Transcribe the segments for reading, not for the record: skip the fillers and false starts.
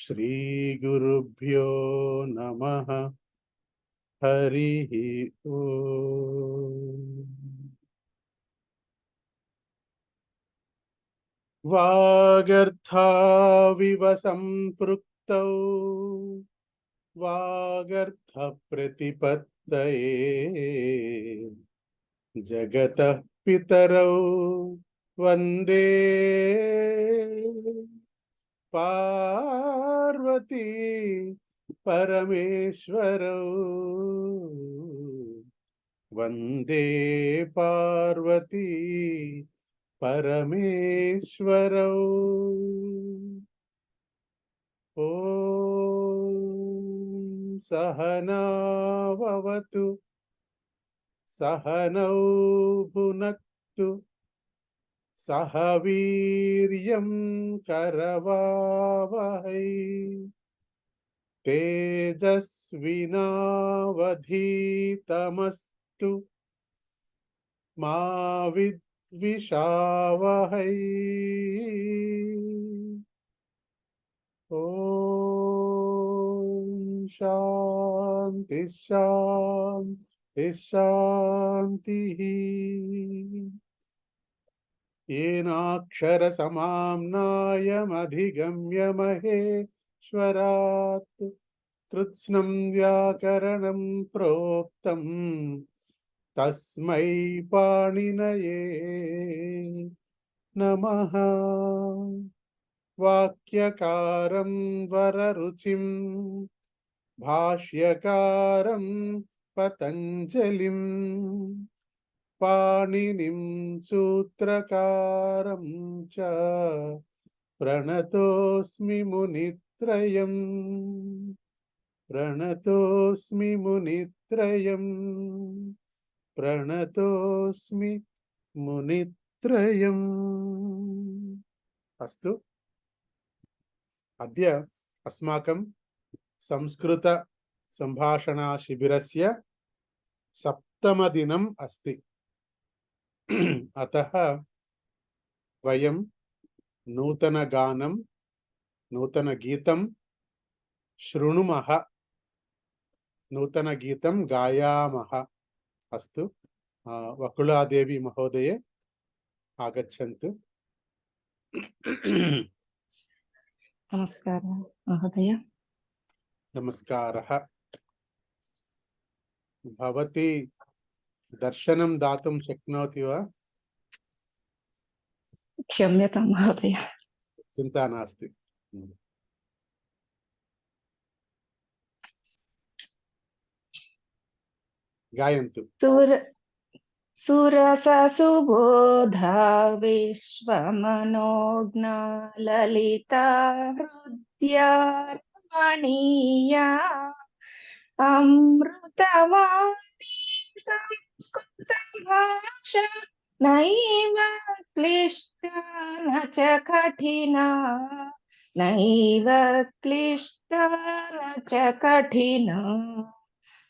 श्री गुरुभ्यो नमः। हरि ओम। वागर्थाविव संपृक्तौ वागर्थ प्रतिपत्तये जगतः पितरौ वंदे पार्वती परमेश्वरौ। वंदे पार्वती परमेश्वरौ। ओम सहना भवतु सहनौ भुनक्तु सह वीर्यं करवावहै तेजस्विनावधीतमस्तु मा विद्विषावहै। ओम शांति शांति शांति। येनाक्षरसमाम्नायमधिगम्य महेश्वरात् कृत्स्नं व्याकरणं प्रोक्तं तस्मै पाणिनये नमः। वाक्यकारं वररुचिं भाष्यकारं पतञ्जलिं पाणिनिं सूत्रकारं च प्रणतोऽस्मि मुनित्रयम्। प्रणतोऽस्मि मुनित्रयम्। प्रणतोऽस्मि मुनित्रयम्। अस्तु। अद्य अस्माकं संस्कृत संभाषणा शिबिरस्य सप्तमदिनम् अस्ति। अतः वयं नूतनगानं नूतनगीतं शृणुमः, नूतनगीतं गायामः। अस्तु। वकुलादेवी महोदये आगच्छन्तु। नमस्कारः महोदय। नमस्कारः। भवती दर्शनं दातुं शक्नोति वा? क्षम्यतां महोदय। चिन्ता नास्ति। गायन्तु। सुरससुबोधा विश्वमनोज्ञा ललिता हृद्या रमणीया अमृतवाणी संस्कृतभाषा नैव क्लिष्टा न च कठिना, नैव क्लिष्टा न च कठिना।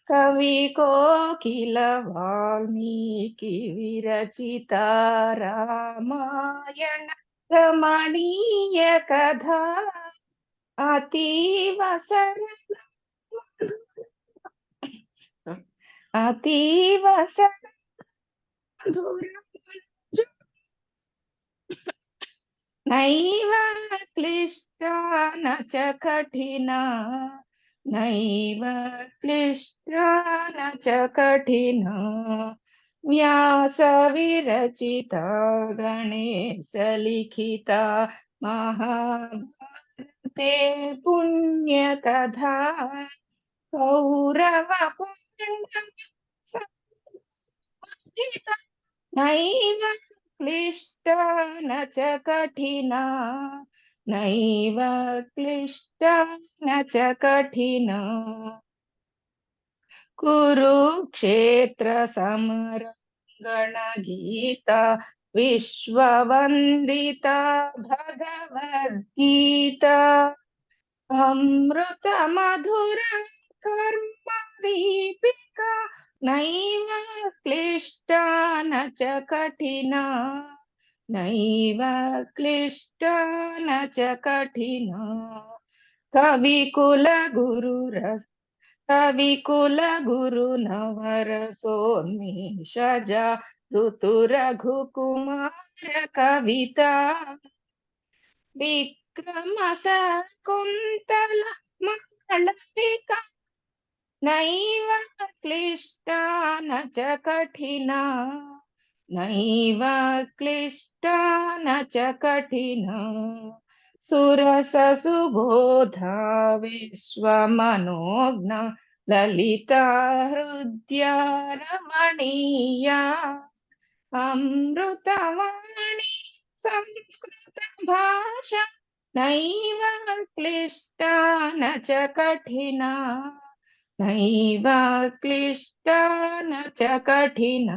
कवि कोकिल वाल्मीकि विरचिता रामायण रमणीय कथा अतीव सरल अतीव सरल नैव क्लिष्टा न च कठिना, नैव क्लिष्टा न च कठिना। व्यास विरचिता गणेश लिखिता महाभारते पुण्यकथा कौरव पाण्डव संवादिता नैव क्लिष्टा न च कठिना, नैव क्लिष्टा न च कठिना। कुरुक्षेत्र समर गणगीता विश्ववन्दिता भगवद्गीता अमृत मधुर कर्म दीपिका नैव क्लिष्टा न च कठिना, नैव क्लिष्टा न च कठिना। कविकुल गुरु नवरसोन्मेषजा ऋतुरघुकुमार कविता विक्रम शकुन्तल मालविका नैव क्लिष्टा न च कठिना नैव क्लिष्टा न च कठिना सुरससुबोधा विश्वमनोज्ञ ललिता हृद्या रमणीया अमृतवाणी संस्कृत भाषा नैव क्लिष्टा न च कठिना नैव क्लिष्टा न च कठिना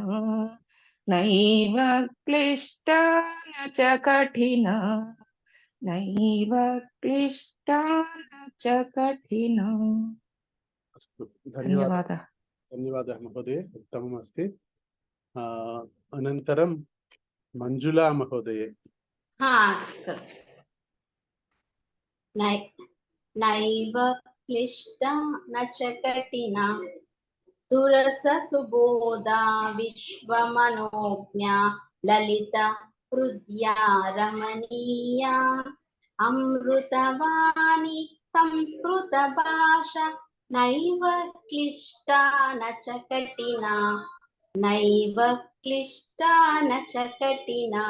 नैव क्लिष्टा न च कठिना नैव क्लिष्टा न च कठिना। अस्तु, धन्यवादः। धन्यवादः। धन्यवादः महोदय, उत्तमम् अस्ति। अनन्तरं मञ्जुला महोदये। नैव क्लिष्टा न च कठिना सुरससुबोधा विश्वमनोज्ञा ललिता हृद्या रमणीया अमृतवाणी संस्कृतभाषा नैव क्लिष्टा न च कठिना नैव क्लिष्टा न च कठिना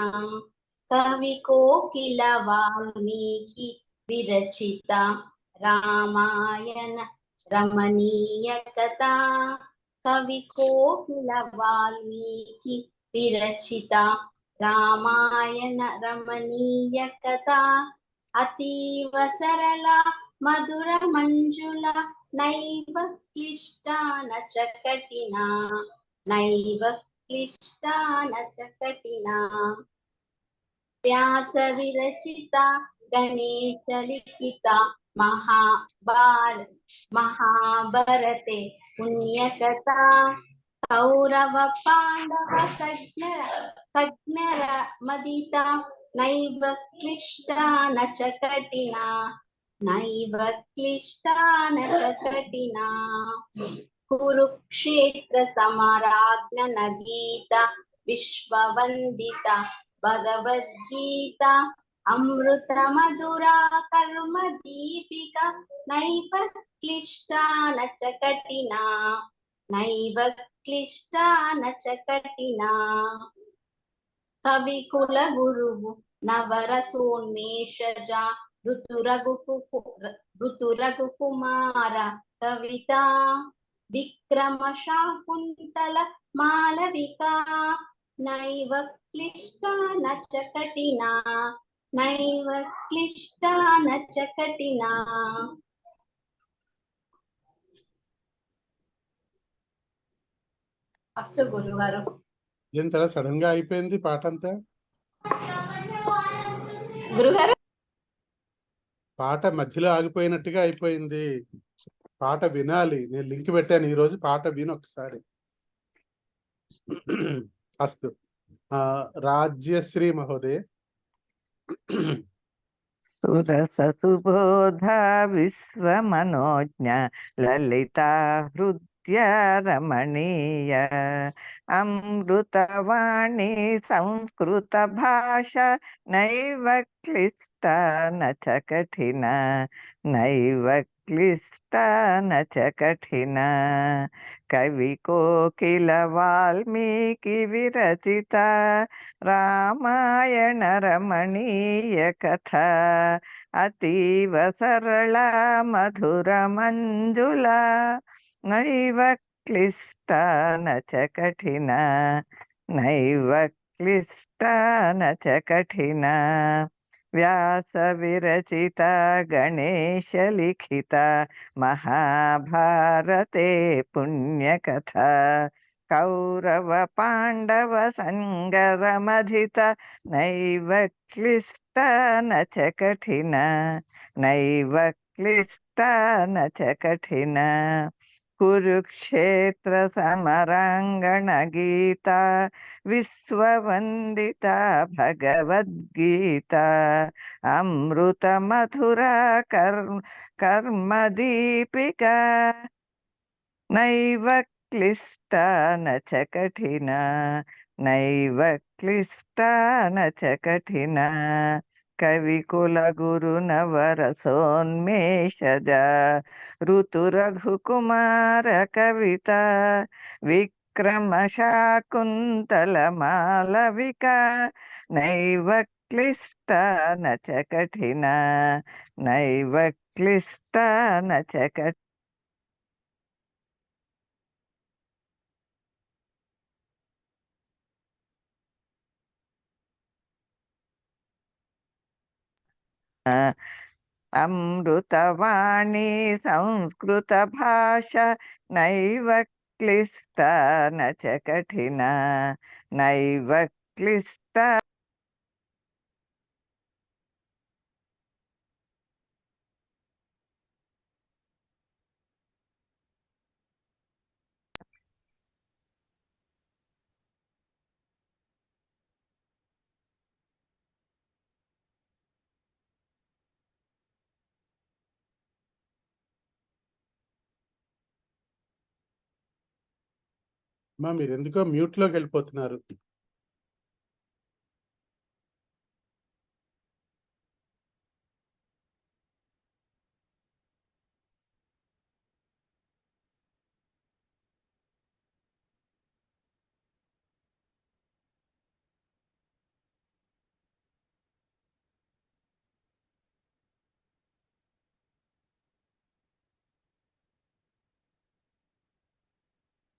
कविकोकिल वाल्मीकि विरचिता रामायण रमणीय कथा कविकोकिल वाल्मीकि विरचिता रामायण रमणीय कथा अतीव सरला मधुर मंजुला नैव क्लिष्टा न च कठिना नैव क्लिष्टा न च कठिना व्यास विरचिता गणेश लिखिता महाभारते पुण्यकथा कौरव पांडव सज्ञर मदिता नैव क्लिष्टा न च कठिना नैव क्लिष्टा न च कठिना कुरुक्षेत्र समराज्ञ गीता विश्ववंदिता भगवद्गीता अमृत मधुरा कर्म दीपिका नैव क्लिष्टा न च कठिना नैव क्लिष्टा न च कठिना कविकुल गुरु नवरसोन्मेषजा ऋतुरघुकुमार कविता विक्रम शाकुन्तल मालविका नैव क्लिष्टा न च कठिना नैव क्लिष्टा न च कठिना अस्तु गुरुगाరు ఏంటలా సడన్ గా అయిపోయింది పాట అంతా? గురుగారు పాట మధ్యలో ఆగిపోయినట్టుగా అయిపోయింది. పాట వినాలి. నేను లింక్ పెట్టాను ఈ రోజు, పాట విను ఒకసారి. అస్తు. రాజ్యశ్రీ మహోదయ. सुरससुबोधा विश्वमनोज्ञ ललिता हृद्या रमणीय अमृतवाणी संस्कृतभाषा नैव क्लिष्टा न च कठिना नैव क्लिष्टा न च कठिना कविकोकिल वाल्मीकि विरचिता रामायण रमणीय कथा अतीव सरला मधुर मंजुला नैव क्लिष्टा न च कठिना नैव क्लिष्टा न च कठिना व्यास विरचिता गणेश लिखिता महाभारते पुण्यकथा कौरव पांडव संगर मधिता नैव क्लिष्टा न च कठिना नैव क्लिष्टा न च कठिना కురుక్షేత్ర సమరాంగణ గీత విశ్వవందిత భగవద్గీత అమృత మధుర కర్మ దీపిక నైవ క్లిష్ట నచ కఠిన నైవ క్లిష్ట నచ కఠిన కవికుల గురు నవరసోన్మేషజ ఋతు రఘుకుమార కవిత విక్రమ శాకుంతల మాలవిక నైవ క్లిష్ట నచ కఠిన నైవ క్లిష్ట నచ కఠిన. అమృతవాణి సంస్కృత భాష నైవ క్లిష్ట నచ కఠిన నైవ క్లిష్ట. అమ్మా మీరు ఎందుకో మ్యూట్ లోకి వెళ్ళిపోతున్నారు.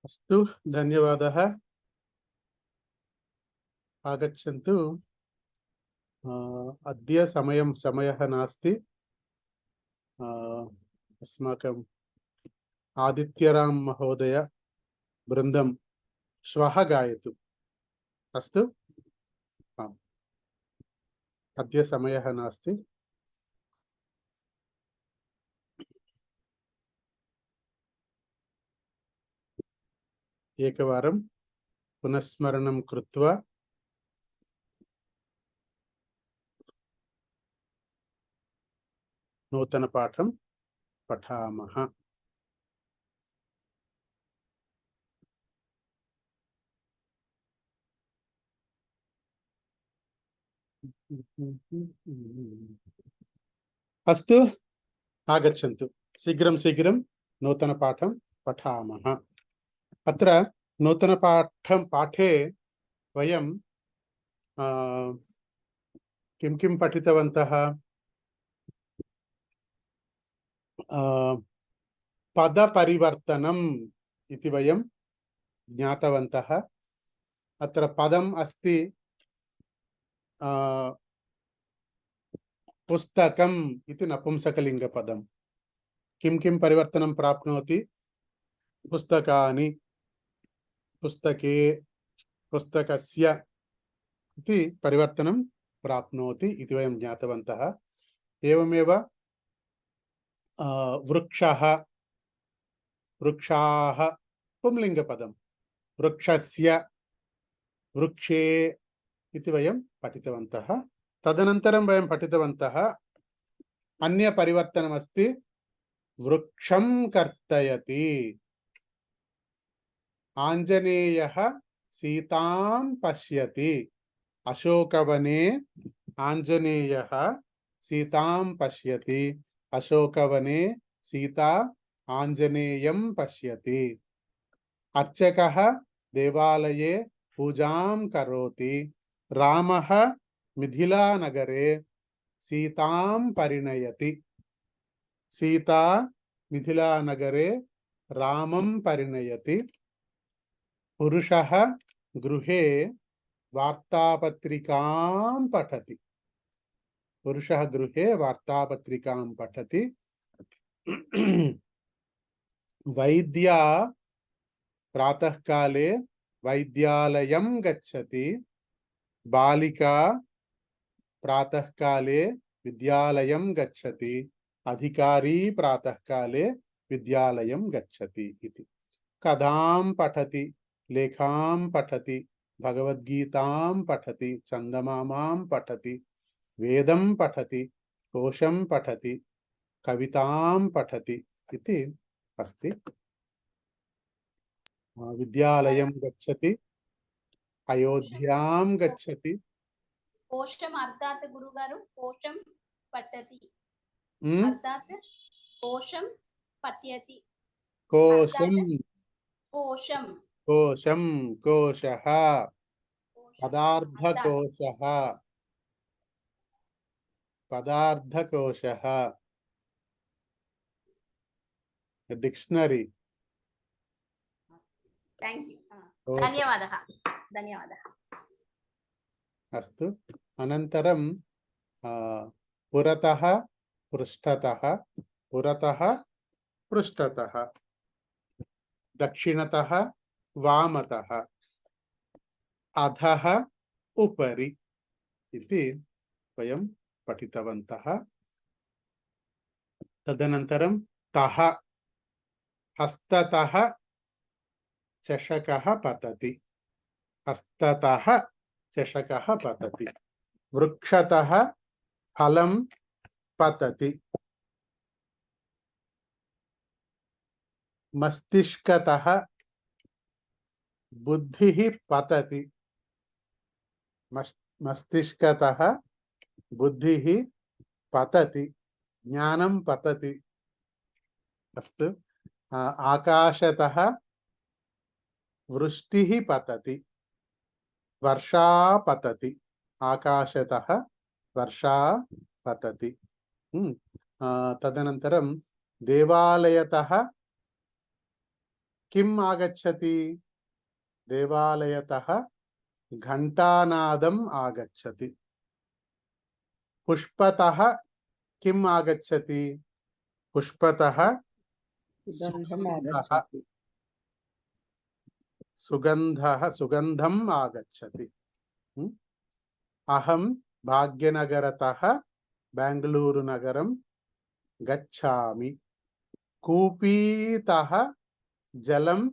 अस्तु धन्यवादः. आगच्छन्तु. अद्य समयः नास्ति. अस्माकम् आदित्यराम महोदय बृन्दं श्वः गायतु. अस्तु. अद्य समयः नास्ति. एकवारं पुनस्मरणं कृत्वा नूतनपाठं पठामः. अस्तु आगच्छन्तु. शीघ्रं नूतनपाठं पठामः. अत्र नूतनपाठे वयं किं पठितवन्तः? पदपरिवर्तनम् इति वयं ज्ञातवन्तः. अत्र पदम् अस्ति पुस्तकम् इति नपुंसकलिङ्गपदं. किं परिवर्तनं प्राप्नोति? पुस्तकानि, पुस्तके, पुस्तकस्य इति परिवर्तनं प्राप्नोति इति वयं ज्ञातवन्तः. एवमेव वृक्षः, वृक्षाः पुंलिङ्गपदं, वृक्षस्य, वृक्षे इति वयं पठितवन्तः. तदनन्तरं वयं पठितवन्तः अन्यपरिवर्तनमस्ति वृक्षं कर्तयति. आञ्जनेयः सीतां पश्यति. अशोकवने आञ्जनेयः सीतां पश्यति. अशोकवने सीता आञ्जनेयं पश्यति. अर्चकः देवालये पूजां करोति. रामः मिथिलानगरे सीतां परिणयति. सीता मिथिलानगरे रामं परिणयति. पुरुषः गृहे वार्तापत्रिकां पठति. पुरुषः गृहे वार्तापत्रिकां पठति. वैद्या प्रातःकाले वैद्यालयं गच्छति. बालिका प्रातःकाले विद्यालयं गच्छति. अधिकारी प्रातःकाले विद्यालयं गच्छति इति। कथां पठति, लेखां पठति, भगवद्गीतां पठति, चन्दमामां पठति, वेदं पठति, कोशं पठति, कवितां पठति इति अस्ति। विद्यालयं गच्छति, अयोध्यां गच्छति। कोशम अर्थात गुरुगारु कोशम पठति हम्म? अर्थात कोशम पठ्यति कोशं कोशम कोशं कोशः कोशम पदार्थकोशः पदार्थकोशः डिक्शनरी। थैंक यू कोश धन्यवादः धन्यवादः अस्तु। अनन्तरं पुरतः पृष्ठतः, पुरतः पृष्ठतः, दक्षिणतः वामतः, अधः उपरि इति वयं पठितवन्तः। तदनन्तरं तः, हस्ततः चषकः पतति, हस्ततः चषकः पतति। वृक्षतः फलं पतति, मस्तिष्कतः बुद्धिः पतति, मस्तिष्कतः बुद्धिः पतति, ज्ञानं पतति। अस्तु। आकाशतः वृष्टिः पतति, वर्षा पतति, आकाशतः वर्षा पतति। तदनन्तरं देवालयतः किम् आगच्छति? देवालयतः घण्टानादम् आगच्छति। पुष्पतः किम् आगच्छति? पुष्पतः सुगन्धः, सुगन्धम् आगच्छति। अहं भाग्यनगरतः बेङ्गलूरुनगरं गच्छामि। कूपीतः जलं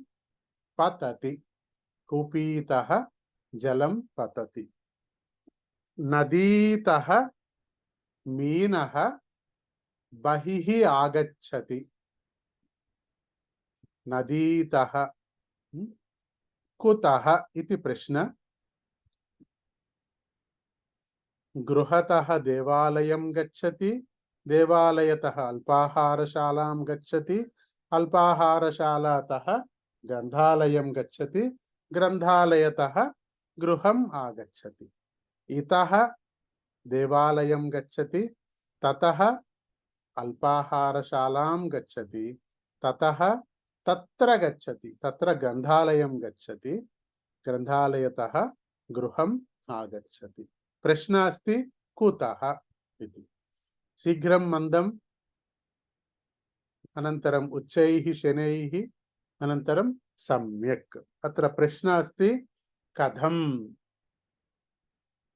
पतति, कूपीतः जलं पतति। नदीतः मीनः बहिः आगच्छति, नदीतः। कुतः इति प्रश्न। गृहतः देवालयं गच्छति, देवालयतः अल्पाहारशालां गच्छति, अल्पाहारशालातः ग्रन्थालयं गच्छति, ग्रन्थालयतः गृहम् आगच्छति। इतः देवालयं गच्छति, ततः अल्पाहारशालां गच्छति, ततः तत्र गच्छति, तत्र ग्रन्थालयं गच्छति, ग्रन्थालयतः गृहम् आगच्छति। प्रश्न अस्ति कुतः इति। शीघ्रं मन्दम्, अनन्तरम् उच्चैः शनैः, अनन्तरं सम्यक्। अत्र प्रश्न अस्ति कथम्,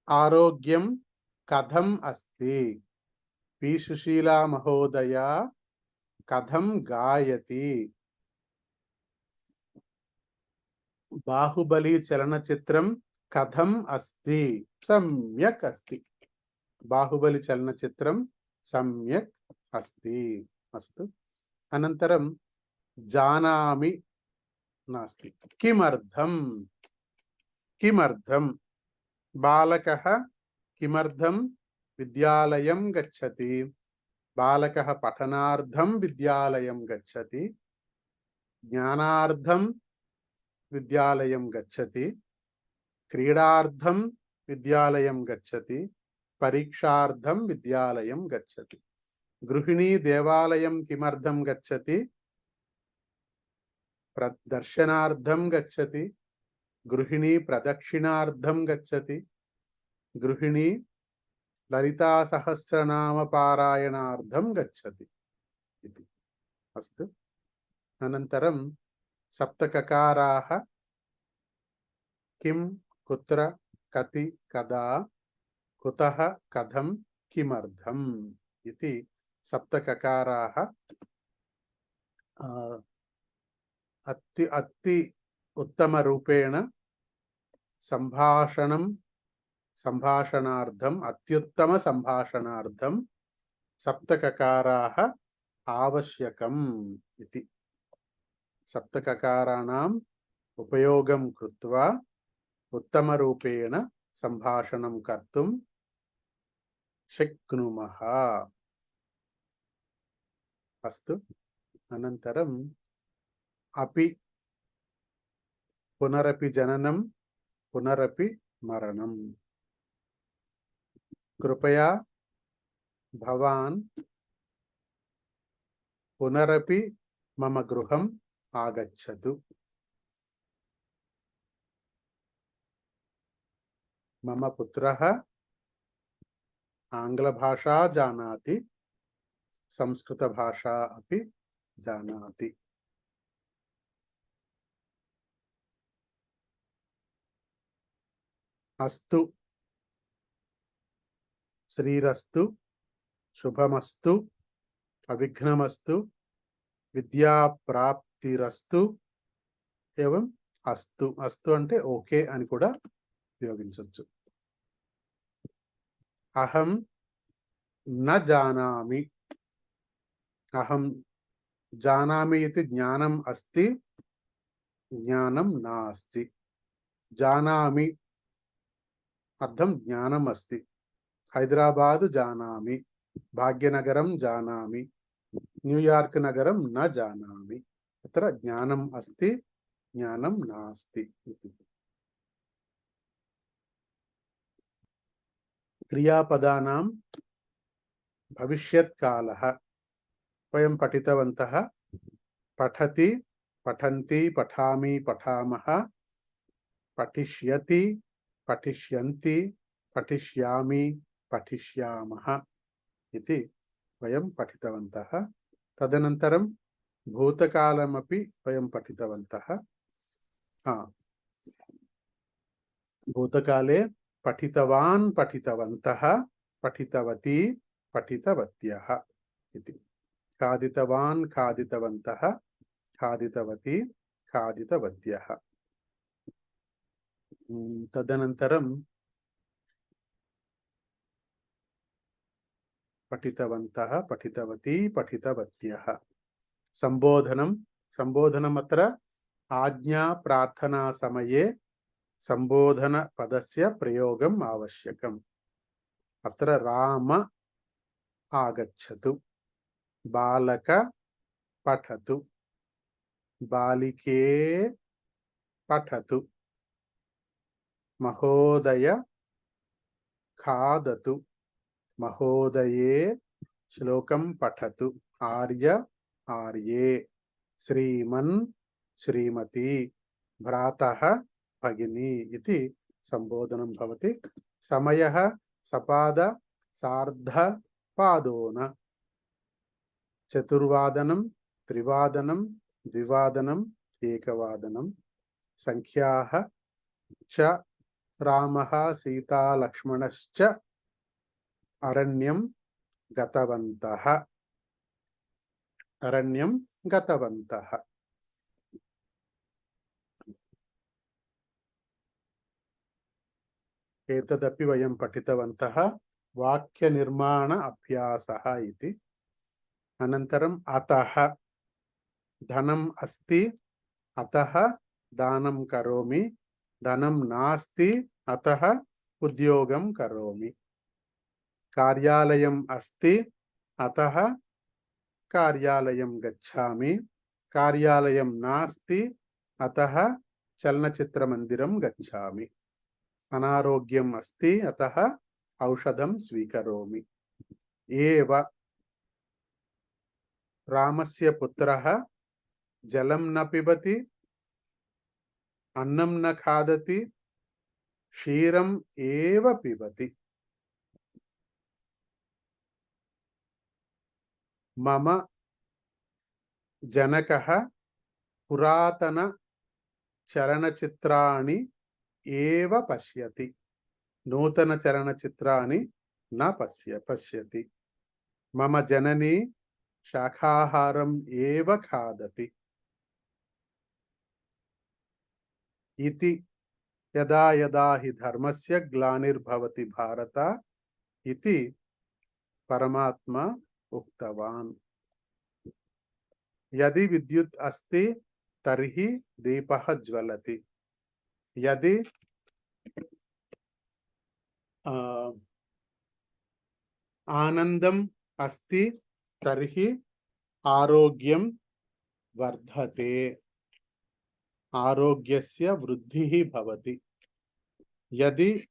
आरोग्यं कथम् अस्ति? पी सुशीला महोदया कथं गायति? बाहुबली चलनचित्रं कथम् अस्ति? सम्यक् अस्ति। बाहुबली चलनचित्रं सम्यक् अस्ति। अस्तु। अनन्तरं जानामि नास्ति। किमर्थं? किमर्थं? बालकः किमर्थं विद्यालयं गच्छति? बालकः पठनार्थं विद्यालयं गच्छति, ज्ञानार्थं विद्यालयं गच्छति, क्रीडार्थं विद्यालयं गच्छति, परीक्षार्थं विद्यालयं गच्छति। गृहिणी देवालयं किमर्थं गच्छति? दर्शनार्थं गच्छति, गृहिणी प्रदक्षिणार्थं गच्छति, गृहिणी ललिता सहस्रनाम पारायणार्थं गच्छति इति। अस्तु। अनन्तरं सप्तककाराः किं, कुत्र, कति, कदा, कुतः, कथं, किमर्थम् इति सप्तककाराः అతి అతి ఉత్తమ రూపేణ సంభాషణార్థం అత్యుత్తమ సంభాషణార్థం సప్తకకారాः ఆవశ్యకం ఇతి. సప్తకకారాణం ఉపయోగం కృత్వా ఉత్తమరూపేణ సంభాషణం కర్తుం శక్నుమః. అస్తు. అనంతరం అపి పునరపి జననం పునరపి మరణం. కృపయా భవాన్ పునరపి మమ గృహం ఆగచ్చతు. మమ పుత్రః ఆంగ్లభాషా జానాతి సంస్కృతభాషా అపి జానాతి. అస్తు. శ్రీరస్తు. శుభమస్తు. అవిఘ్నమస్తు. విద్యాప్రాప్తిరస్తు. ఏవం అస్తు. అస్తు అంటే ఓకే అని కూడా ఉపయోగించవచ్చు. అహం న జానామి. అహం జానామి ఇది జ్ఞానం అస్తి, జ్ఞానం నాస్తి. జానామి అర్థం జ్ఞానం అస్తి. హైదరాబాద్ జానామి, భాగ్యనగరం జానామి, న్యూయార్క్ నగరం న జానామి. అత్ర జ్ఞానం అస్తి, జ్ఞానం నాస్తి ఇది. క్రియాపదానాం భవిష్యత్కాలః వయం పఠితవంతః. పఠతి, పఠంతి, పఠామి, పఠామః, పఠిష్యతి, పఠిష్యంతి, పఠిష్యామి, పఠిష్యామః ఇది వయం పఠితవంతః. తదనంతరం భూతకాలమపి వయం పఠితవంతః. భూతకాలే పఠితవాన్, పఠితవంతః, పఠితవతి, పఠితవత్యః ఇది. खादितवान्, खादितवन्तः, खादितवती, खादितवत्यः. तदनन्तरं पठितवन्तः, पठितवती, पठितवत्यः. संबोधनं. संबोधनमत्र आज्ञा प्रार्थना समये संबोधन पदस्य प्रयोगम् आवश्यकम्. अत्र राम आगच्छतु, बालक पठतु, बालिके पठतु, महोदय खादतु, महोदये श्लोकं पठतु, आर्य आर्ये, श्रीमन् श्रीमती, भ्रातः भगिनी इति संबोधनं भवति. समयः सपाद सार्ध पादोन. चतुर्वादनं, त्रिवादनं, द्विवादनं, एकवादनं. संख्याः च रामः सीता लक्ष्मणश्च अरण्यं गतवन्तः. अरण्यं गतवन्तः. एतदपि वयं पठितवन्तः. वाक्यनिर्माण अभ्यासः इति. अनन्तरम् अतः धनम् अस्ति, अतः दानं करोमि, धनं नास्ति, अतः उद्योगं करोमि. कार्यालयम् अस्ति, अतः कार्यालयं गच्छामि, कार्यालयं नास्ति, अतः चलनचित्रमन्दिरं गच्छामि. अनारोग्यम् अस्ति, अतः औषधं स्वीकरोमि. एव रामस्य पुत्रः जलं न पिबति, अन्नं न खादति, क्षीरम् एव पिबति. मम जनकः पुरातन चलनचित्राणि एव पश्यति, नूतन चलनचित्राणि न पश्यति. मम जननी शाकाहारम् एव खादति इति यदा यदा हि धर्मस्य ग्लानिर्भवति भारत इति परमात्मा उक्तवान्। यदि विद्युत् अस्ति तर्हि दीपः ज्वलति, यदि आनन्दम् अस्ति तर्हि आरोग्यं वर्धते, आरोग्यस्य वृद्धिः भवति। यदि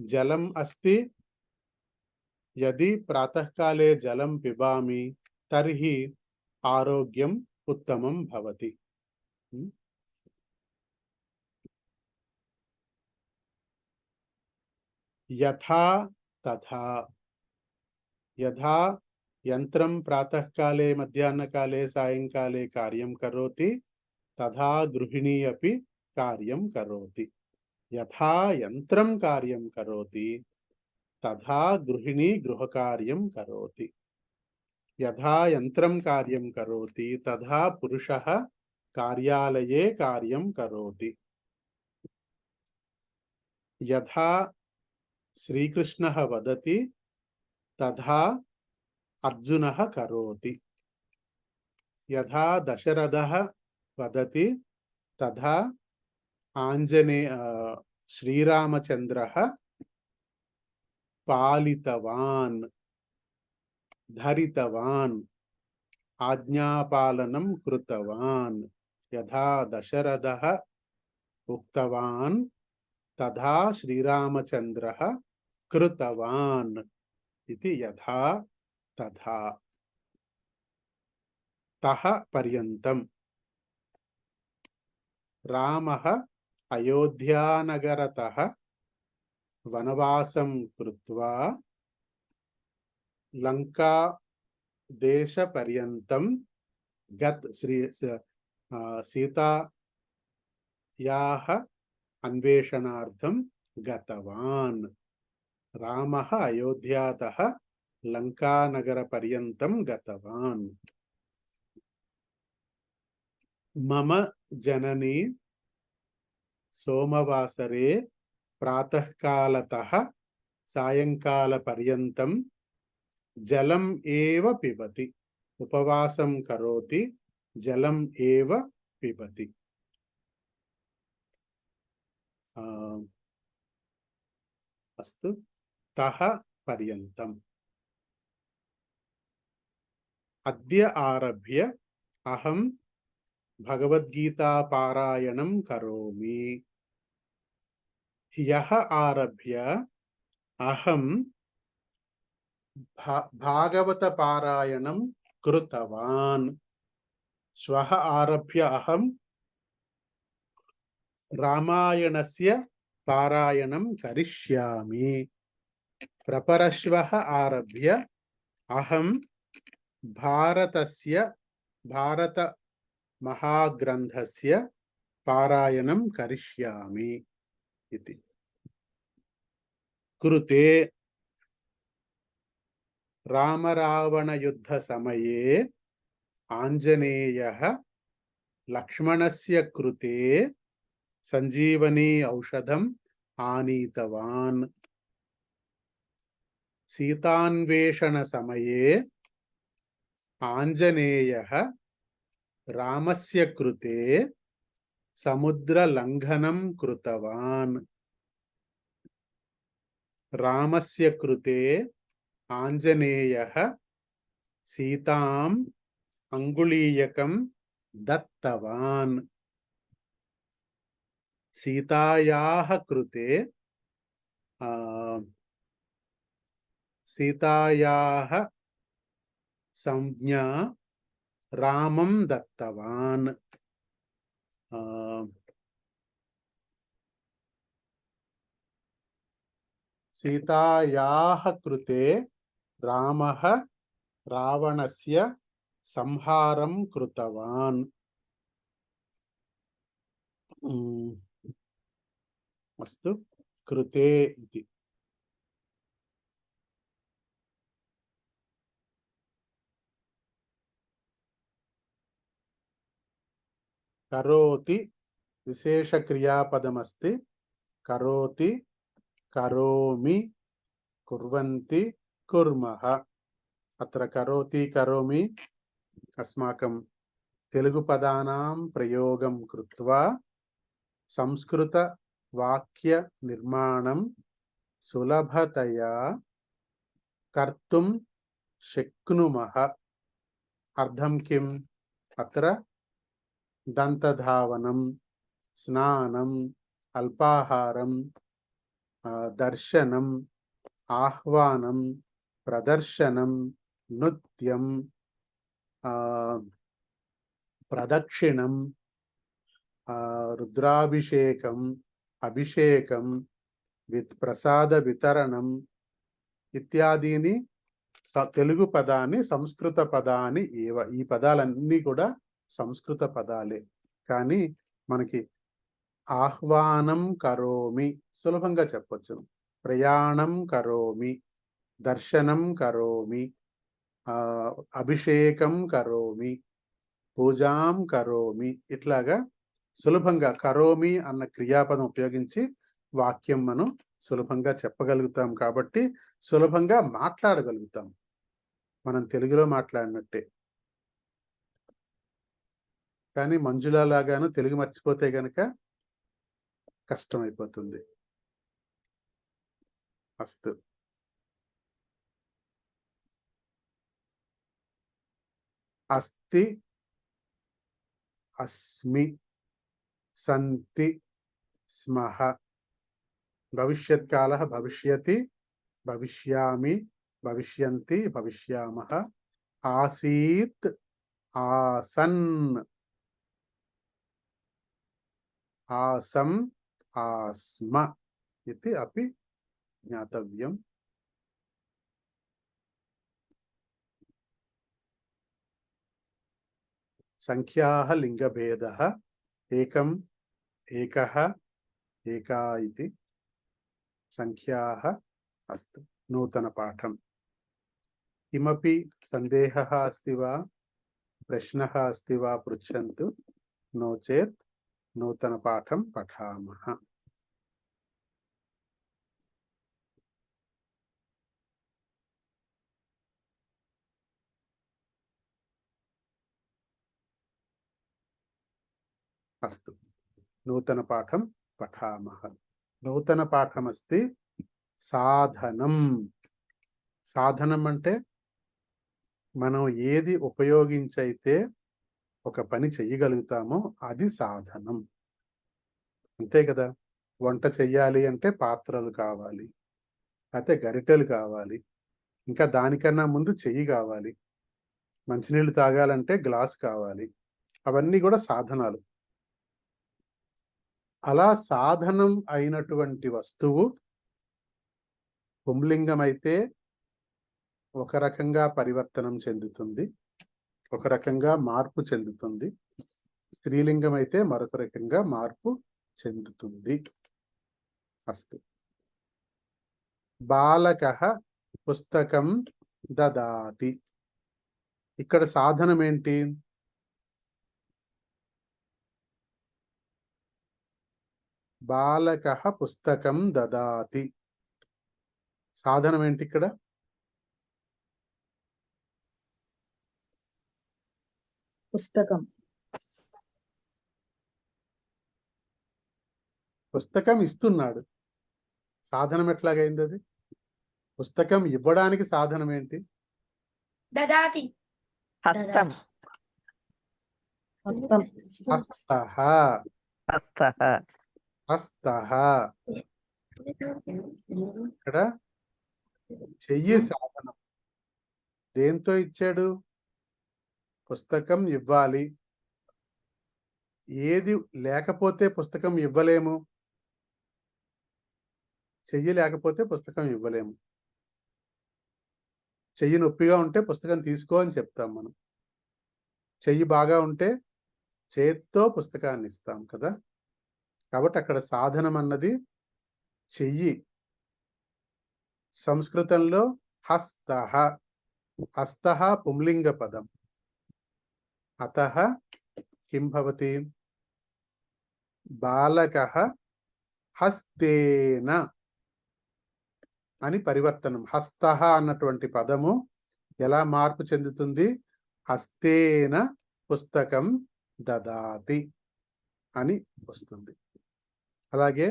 जलम् अस्ति, यदि प्रातःकाले जलं पिबामि तर्हि आरोग्यम् उत्तमं भवति। यथा तथा, यथा यन्त्रं प्रातःकाले मध्याह्नकाले सायङ्काले कार्यं करोति तथा गृहिणी अपि कार्यं करोति। यथा यन्त्रं कार्यं करोति तथा गृहिणी गृहकार्यं करोति। यथा यन्त्रं कार्यं करोति तथा पुरुषः कार्यालये कार्यं करोति। यथा श्रीकृष्णः वदति तथा अर्जुनः करोति। यथा दशरथः वदति तथा श्रीरामचन्द्रः पालितवान्, धरितवान्, आज्ञापालनं कृतवान्। यथा दशरथः उक्तवान् तथा श्रीरामचन्द्रः कृतवान् इति यथा तथा। तः पर्यन्तं रामः अयोध्यानगरतः वनवासं कृत्वा लंका देशपर्यन्तं सीतायाः अन्वेषणार्थं गतवान्। रामः अयोध्यातः लंकानगरपर्यन्तं गतवान्। मम जननी सोमवासरे प्रातःकालतः सायंकालपर्यन्तं जलम् एव पिबति, उपवासं करोति, जलम् एव पिबति। अस्तु, तः पर्यन्तम्। अद्य आरभ्य अहं भगवद्गीता पारायणं करोमि। ह्यः आरभ्य अहं भागवत पारायणं कृतवान्। श्वः आरभ्य अहं रामायणस्य पारायणं करिष्यामि। प्रपरश्वः आरभ्य अहं भारत महाग्रन्थस्य पारायणं करिष्यामि इति। कृते रामरावणयुद्धसमये आञ्जनेयः लक्ष्मणस्य कृते संजीवनी औषधम् आनीतवान्। सीतान्वेषणसमये आञ्जनेयः रामस्य कृते समुद्रलङ्घनं कृतवान्। रामस्य कृते आञ्जनेयः सीताम् अङ्गुलीयकं दत्तवान्। सीतायाः कृते सीतायाः संज्ञा रामं दत्तवान्। सीतायाः कृते रामः रावणस्य संहारं कृतवान्। अस्तु, कृते इति। కరోతి విశేష క్రియాపదమస్తి. కరోతి, కరోమి, కుర్వంతి, కుర్మః. అత్ర కరోతి కరోమి అస్మాకం తెలుగు పదానాం ప్రయోగం కృత్వా సంస్కృత వాక్య నిర్మాణం సులభతయా కర్తుం శక్నుమః. అర్థం కిం? అత్ర దంతధావనం, స్నానం, అల్పాహారం, దర్శనం, ఆహ్వానం, ప్రదర్శనం, నృత్యం, ప్రదక్షిణం, రుద్రాభిషేకం, అభిషేకం, ప్రసాద వితరణం ఇత్యాదీని తెలుగు పదాన్ని సంస్కృత పదాన్ని ఈ పదాలన్నీ కూడా సంస్కృత పదాలే. కానీ మనకి ఆహ్వానం కరోమి సులభంగా చెప్పొచ్చు, ప్రయాణం కరోమి, దర్శనం కరోమి, అభిషేకం కరోమి, పూజాం కరోమి, ఇట్లాగా సులభంగా కరోమి అన్న క్రియాపదం ఉపయోగించి వాక్యం మనం సులభంగా చెప్పగలుగుతాం. కాబట్టి సులభంగా మాట్లాడగలుగుతాం, మనం తెలుగులో మాట్లాడినట్టే. కానీ మంజులా లాగాను తెలుగు మర్చిపోతే గనక కష్టమైపోతుంది. అస్తు. అస్తి, అస్మి, సంతి, స్మః. భవిష్యత్కాలః భవిష్యతి, భవిష్యామి, భవిష్యంతి, భవిష్యామః. ఆసీత్, ఆసన్, ఆసం, ఆస్మ ఇది అపి జ్ఞాతవ్యం. సంఖ్యాః లింగభేదః ఏకం, ఏకః, ఏకా ఇతి సంఖ్యాః. అస్తు. నూతన పాఠం. కిమపి సందేహः अस्ति वा, प्रश्नः अस्ति वा पृच्छन्तु, नो चेत् नूतन पाठं पठामः. अस्तु, नूतन पाठं पठामः. नूतन पाठमस्ति సాధనం. సాధనం అంటే మనం ఏది ఉపయోగించైతే ఒక పని చెయ్యగలుగుతామో అది సాధనం. అంతే కదా. వంట చెయ్యాలి అంటే పాత్రలు కావాలి, అయితే గరిటెలు కావాలి, ఇంకా దానికన్నా ముందు చెయ్యి కావాలి. మంచినీళ్ళు తాగాలంటే గ్లాస్ కావాలి. అవన్నీ కూడా సాధనాలు. అలా సాధనం అయినటువంటి వస్తువు పుంలింగం అయితే ఒక రకంగా పరివర్తనం చెందుతుంది, ఒక రకంగా మార్పు చెందుతుంది. స్త్రీలింగం అయితే మరొక రకంగా మార్పు చెందుతుంది. అస్తు. బాలకః పుస్తకం దదాతి. ఇక్కడ సాధనం ఏంటి? బాలకః పుస్తకం దదాతి. సాధనం ఏంటి ఇక్కడ? పుస్తకం. పుస్తకం ఇస్తున్నాడు, సాధనం ఎట్లాగైంది అది? పుస్తకం ఇవ్వడానికి సాధనం ఏంటి? దదాతి. హస్తం. హస్తం. హస్తః. హస్తః. హస్తః. ఇక్కడ చెయ్యి సాధనం. దేంతో ఇచ్చాడు? పుస్తకం ఇవ్వాలి. ఏది లేకపోతే పుస్తకం ఇవ్వలేము? చెయ్యి లేకపోతే పుస్తకం ఇవ్వలేము. చెయ్యి నొప్పిగా ఉంటే పుస్తకం తీసుకో అని చెప్తాం మనం. చెయ్యి బాగా ఉంటే చేత్తో పుస్తకాన్ని ఇస్తాం కదా. కాబట్టి అక్కడ సాధనం అన్నది చెయ్యి. సంస్కృతంలో హస్తః. హస్తః పుంలింగ పదం. అతః కిం భవతి? బాలకః హస్తేన అని పరివర్తనం. హస్తః అన్నటువంటి పదము ఎలా మార్పు చెందుతుంది? హస్తేన పుస్తకం దదాతి అని వస్తుంది. అలాగే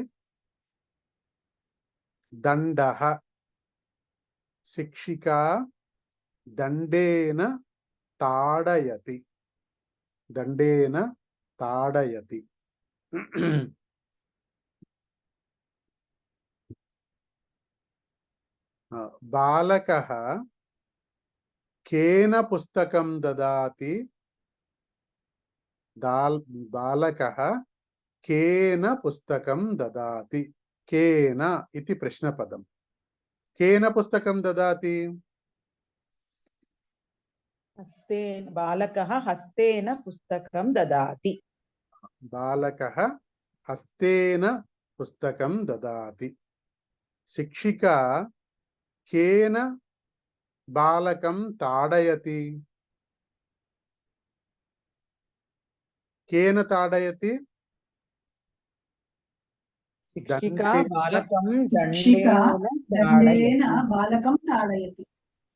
దండః శిక్షికా దండేన తాడయతి. దండేన తాడయతి. బాలకః కేన పుస్తకం దదాతి? బాలకః కేన పుస్తకం దదాతి. కేన ఇది ప్రశ్నపదం. కేన పుస్తకం దదాతి? हस्तेन बालकः हस्तेन पुस्तकं ददाति. బాలకః హస్తేన పుస్తకం దదాతి. శిక్షికా కేన బాలకం తాడయతి? కేన తాడయతి? शिक्षिका दण्डेन- बालकं शिक्षिका दण्डेन दण्डेन ताडयति. बालकं ताडयति.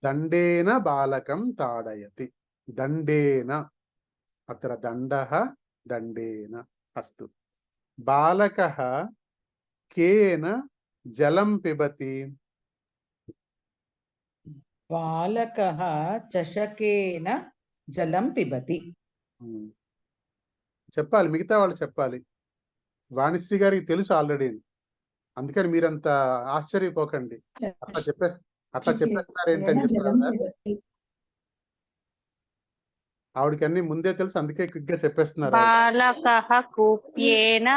దండేన బాలకం తాడయతి. దండేన అత్ర దండః దండేన అస్తు. బాలకः కేన జలం పిబతి? बालकः चषकेन जलं पिबति. చెప్పాలి, మిగతా వాళ్ళు చెప్పాలి. వాణిశ్రీ గారికి తెలుసు ఆల్రెడీ, అందుకని మీరంత ఆశ్చర్యపోకండి. అట్లా చెప్పేస్తున్నారు ఏంటని జలం చెప్పారు. పిబతి. ఆవిడకి అన్ని ముందే తెలుసు, అందుకే క్విక్ గా చెప్పేస్తున్నారు. బాలకః కూప్యేన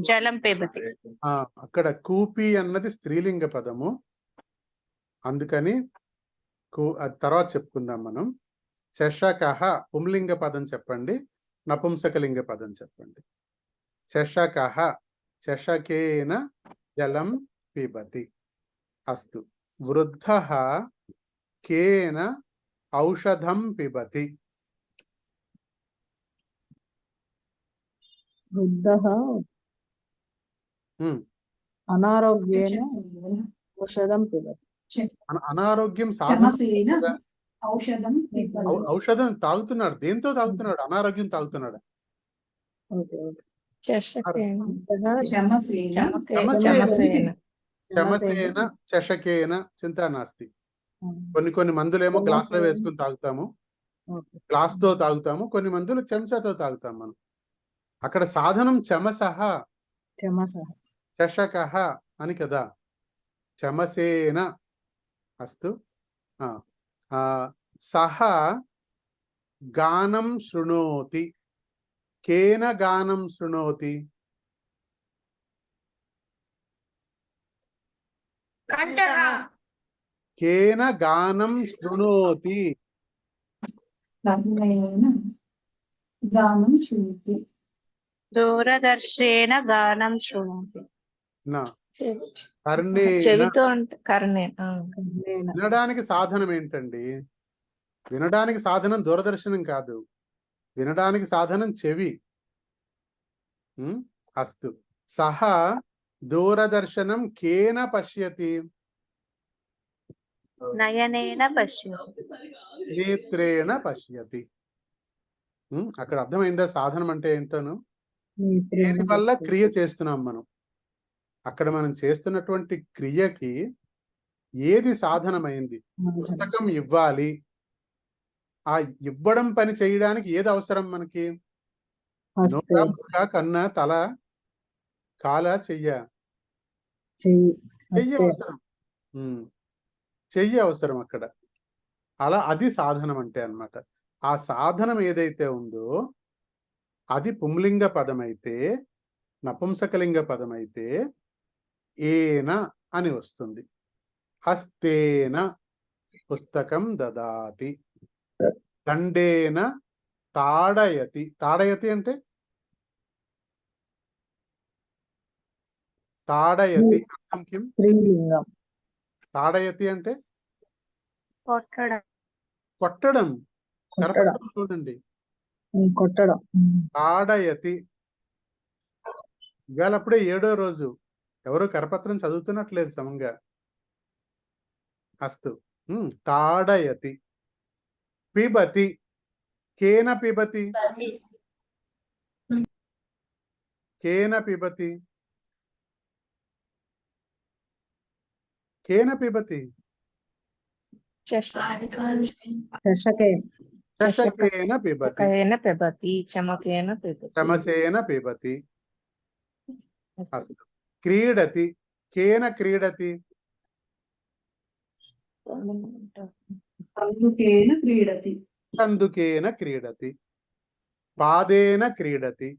జలం పిబతి. అక్కడ కూపి అన్నది స్త్రీలింగ పదము, అందుకని అది తర్వాత చెప్పుకుందాం మనం. చషకః పుంలింగ పదం చెప్పండి, నపుంసకలింగ పదం చెప్పండి. చషకః చషకేన జలం పిబతి. అస్తు. వృద్ధః కేన ఔషధం పిబతి? వృద్ధः అనారోగ్యేన ఔషధం పిబతి. అనారోగ్యం చమసేన సాధన. ఔషధం పిబతి. ఔషధం తాగుతున్నాడు. దేంతో తాగుతున్నాడు? అనారోగ్యం తాగుతున్నాడు. Okay okay. చషకేన చమసేన చమసేన చమసేన చషకేన చింతా నాస్తి. కొన్ని మందులేమో గ్లాస్ లో వేసుకుని తాగుతాము, గ్లాస్ తో తాగుతాము. కొన్ని మందులు చెంచాతో తాగుతాం మనం. అక్కడ సాధనం చమసః చషకః అని కదా. చమసేన అస్తు. సహ గానం శృణోతి. కేన గానం శృణోతి? కంఠః కేన గానం శృణోతి? కర్ణేన గానం శృణోతి. దూరదర్శేన గానం శృణోతి. నా కర్ణేన. చెవితో అంటే కర్ణేన. వినడానికి సాధనం ఏంటండి? వినడానికి సాధనం దూరదర్శనం కాదు, వినడానికి సాధనం చెవి. అస్తు. సహ దూరదర్శనం కేన పశ్యతి? నయనేన పశ్యతి. నేత్రేణ పశ్యతి. అక్కడ అర్థమైందా సాధనం అంటే ఏంటోను? దేని వల్ల క్రియ చేస్తున్నాం మనం. అక్కడ మనం చేస్తున్నటువంటి క్రియకి ఏది సాధనమైంది? పుస్తకం ఇవ్వాలి. ఆ ఇవ్వడం పని చేయడానికి ఏది అవసరం మనకి? నోట, ముక్క, కన్న, తల, కాల, చెయ్య? చెయ్యి అవసరం. చెయ్యి అవసరం అక్కడ. అలా అది సాధనం అంటే అన్నమాట. ఆ సాధనం ఏదైతే ఉందో అది పుంలింగ పదమైతే, నపుంసకలింగ పదమైతే ఏన అని వస్తుంది. హస్తేన పుస్తకం దదాతి. దండేన తాడయతి. తాడయతి అంటే తాడయతి అర్థం కిం? స్త్రీలింగం. తాడయతి అంటే కొట్టడం. కొట్టడం. కరపట్టం చూడండి. కొట్టడం. తాడయతి. ఇవాళ అప్పుడే 7వ రోజు. ఎవరు కరపత్రం చదువుతున్నట్లేదు సమంగా. అస్తు. తాడయతి. పిబతి. కేన పిబతి. కేన పిబతి. కేన పిబతి. చషకేన పిబతి. చషకేన పిబతి చమకేన పిబతి చమసేన పిబతి. అస్తు. క్రీడతి. కేన క్రీడతి. అందుకేన క్రీడతి. కందుకేన క్రీడతి. పాదేన క్రీడతి.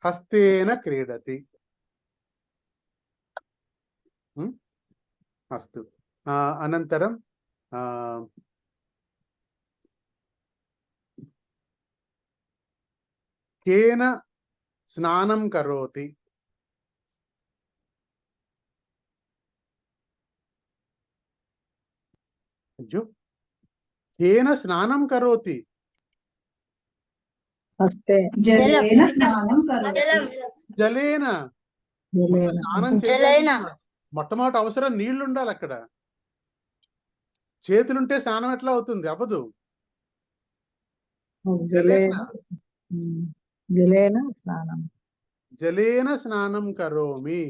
హస్తేన క్రీడతి. అస్తు. అనంతరం కేన స్నానం కరోతి. కేన స్నానం కరోతి. జలేన స్నానం కరోతి. జలేన. ముందు స్నానం చేయాలి. మొట్టమొదటి అవసరం నీళ్లు ఉండాలి అక్కడ. చేతులుంటే స్నానం ఎట్లా అవుతుంది? అవ్వదు. జలేన స్నానం కరోమి.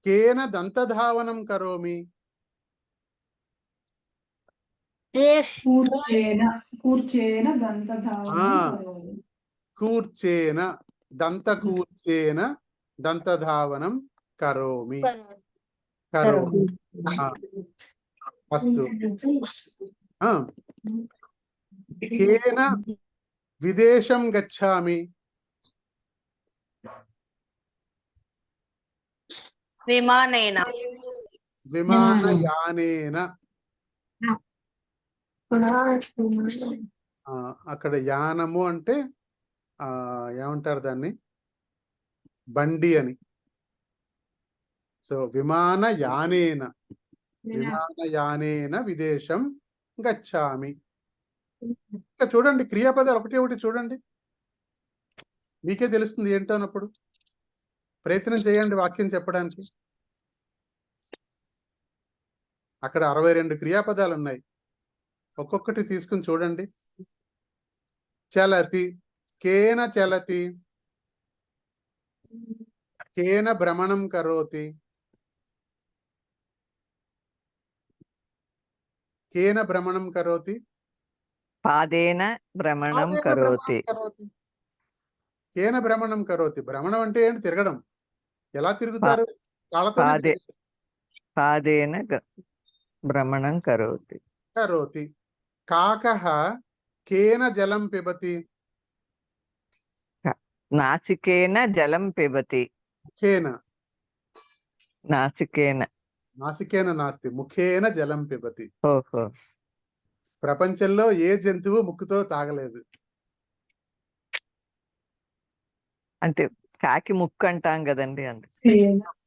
కేన దంతధావనం కరోమి. కూర్చేన దంతధావనం కరోమి. కూర్చేన దంతకూర్చేన దంతధావనం కరోమి. కరోమి. అస్తు. కేన విదేశం గచ్చామి. విమానేన. విమానయానేన. అక్కడ యానము అంటే ఏమంటారు దాన్ని? బండి అని. సో విమానయానేన. విమానయానేన విదేశం గచ్చామి. ఇంకా చూడండి క్రియాపదాలు ఒకటి ఒకటి చూడండి. మీకే తెలుస్తుంది ఏంటో అన్నప్పుడు. ప్రయత్నం చేయండి వాక్యం చెప్పడానికి. అక్కడ 62 క్రియాపదాలు ఉన్నాయి. ఒక్కొక్కటి తీసుకుని చూడండి. చలతి. కేన చలతి. కేన భ్రమణం కరోతి. కేన భ్రమణం కరోతి. పాదేన భ్రమణం కరోతి. కేన భ్రమణం కరోతి. భ్రమణం అంటే ఏంటి? తిరగడం. ఎలా తిరుగుతారు? పాదేన భ్రమణం కరోతి. కరోతి. కాకః కేన జలం పిబతి. నాసికేన జలం పిబతి. ముఖేన. నాసికేన. నాసికేన నాస్తి. ముఖేన జలం పిబతి. ఓహో. ప్రపంచంలో ఏ జంతువు ముక్కుతో తాగలేదు. అంటే కాకి ముక్కు అంటాం కదండి.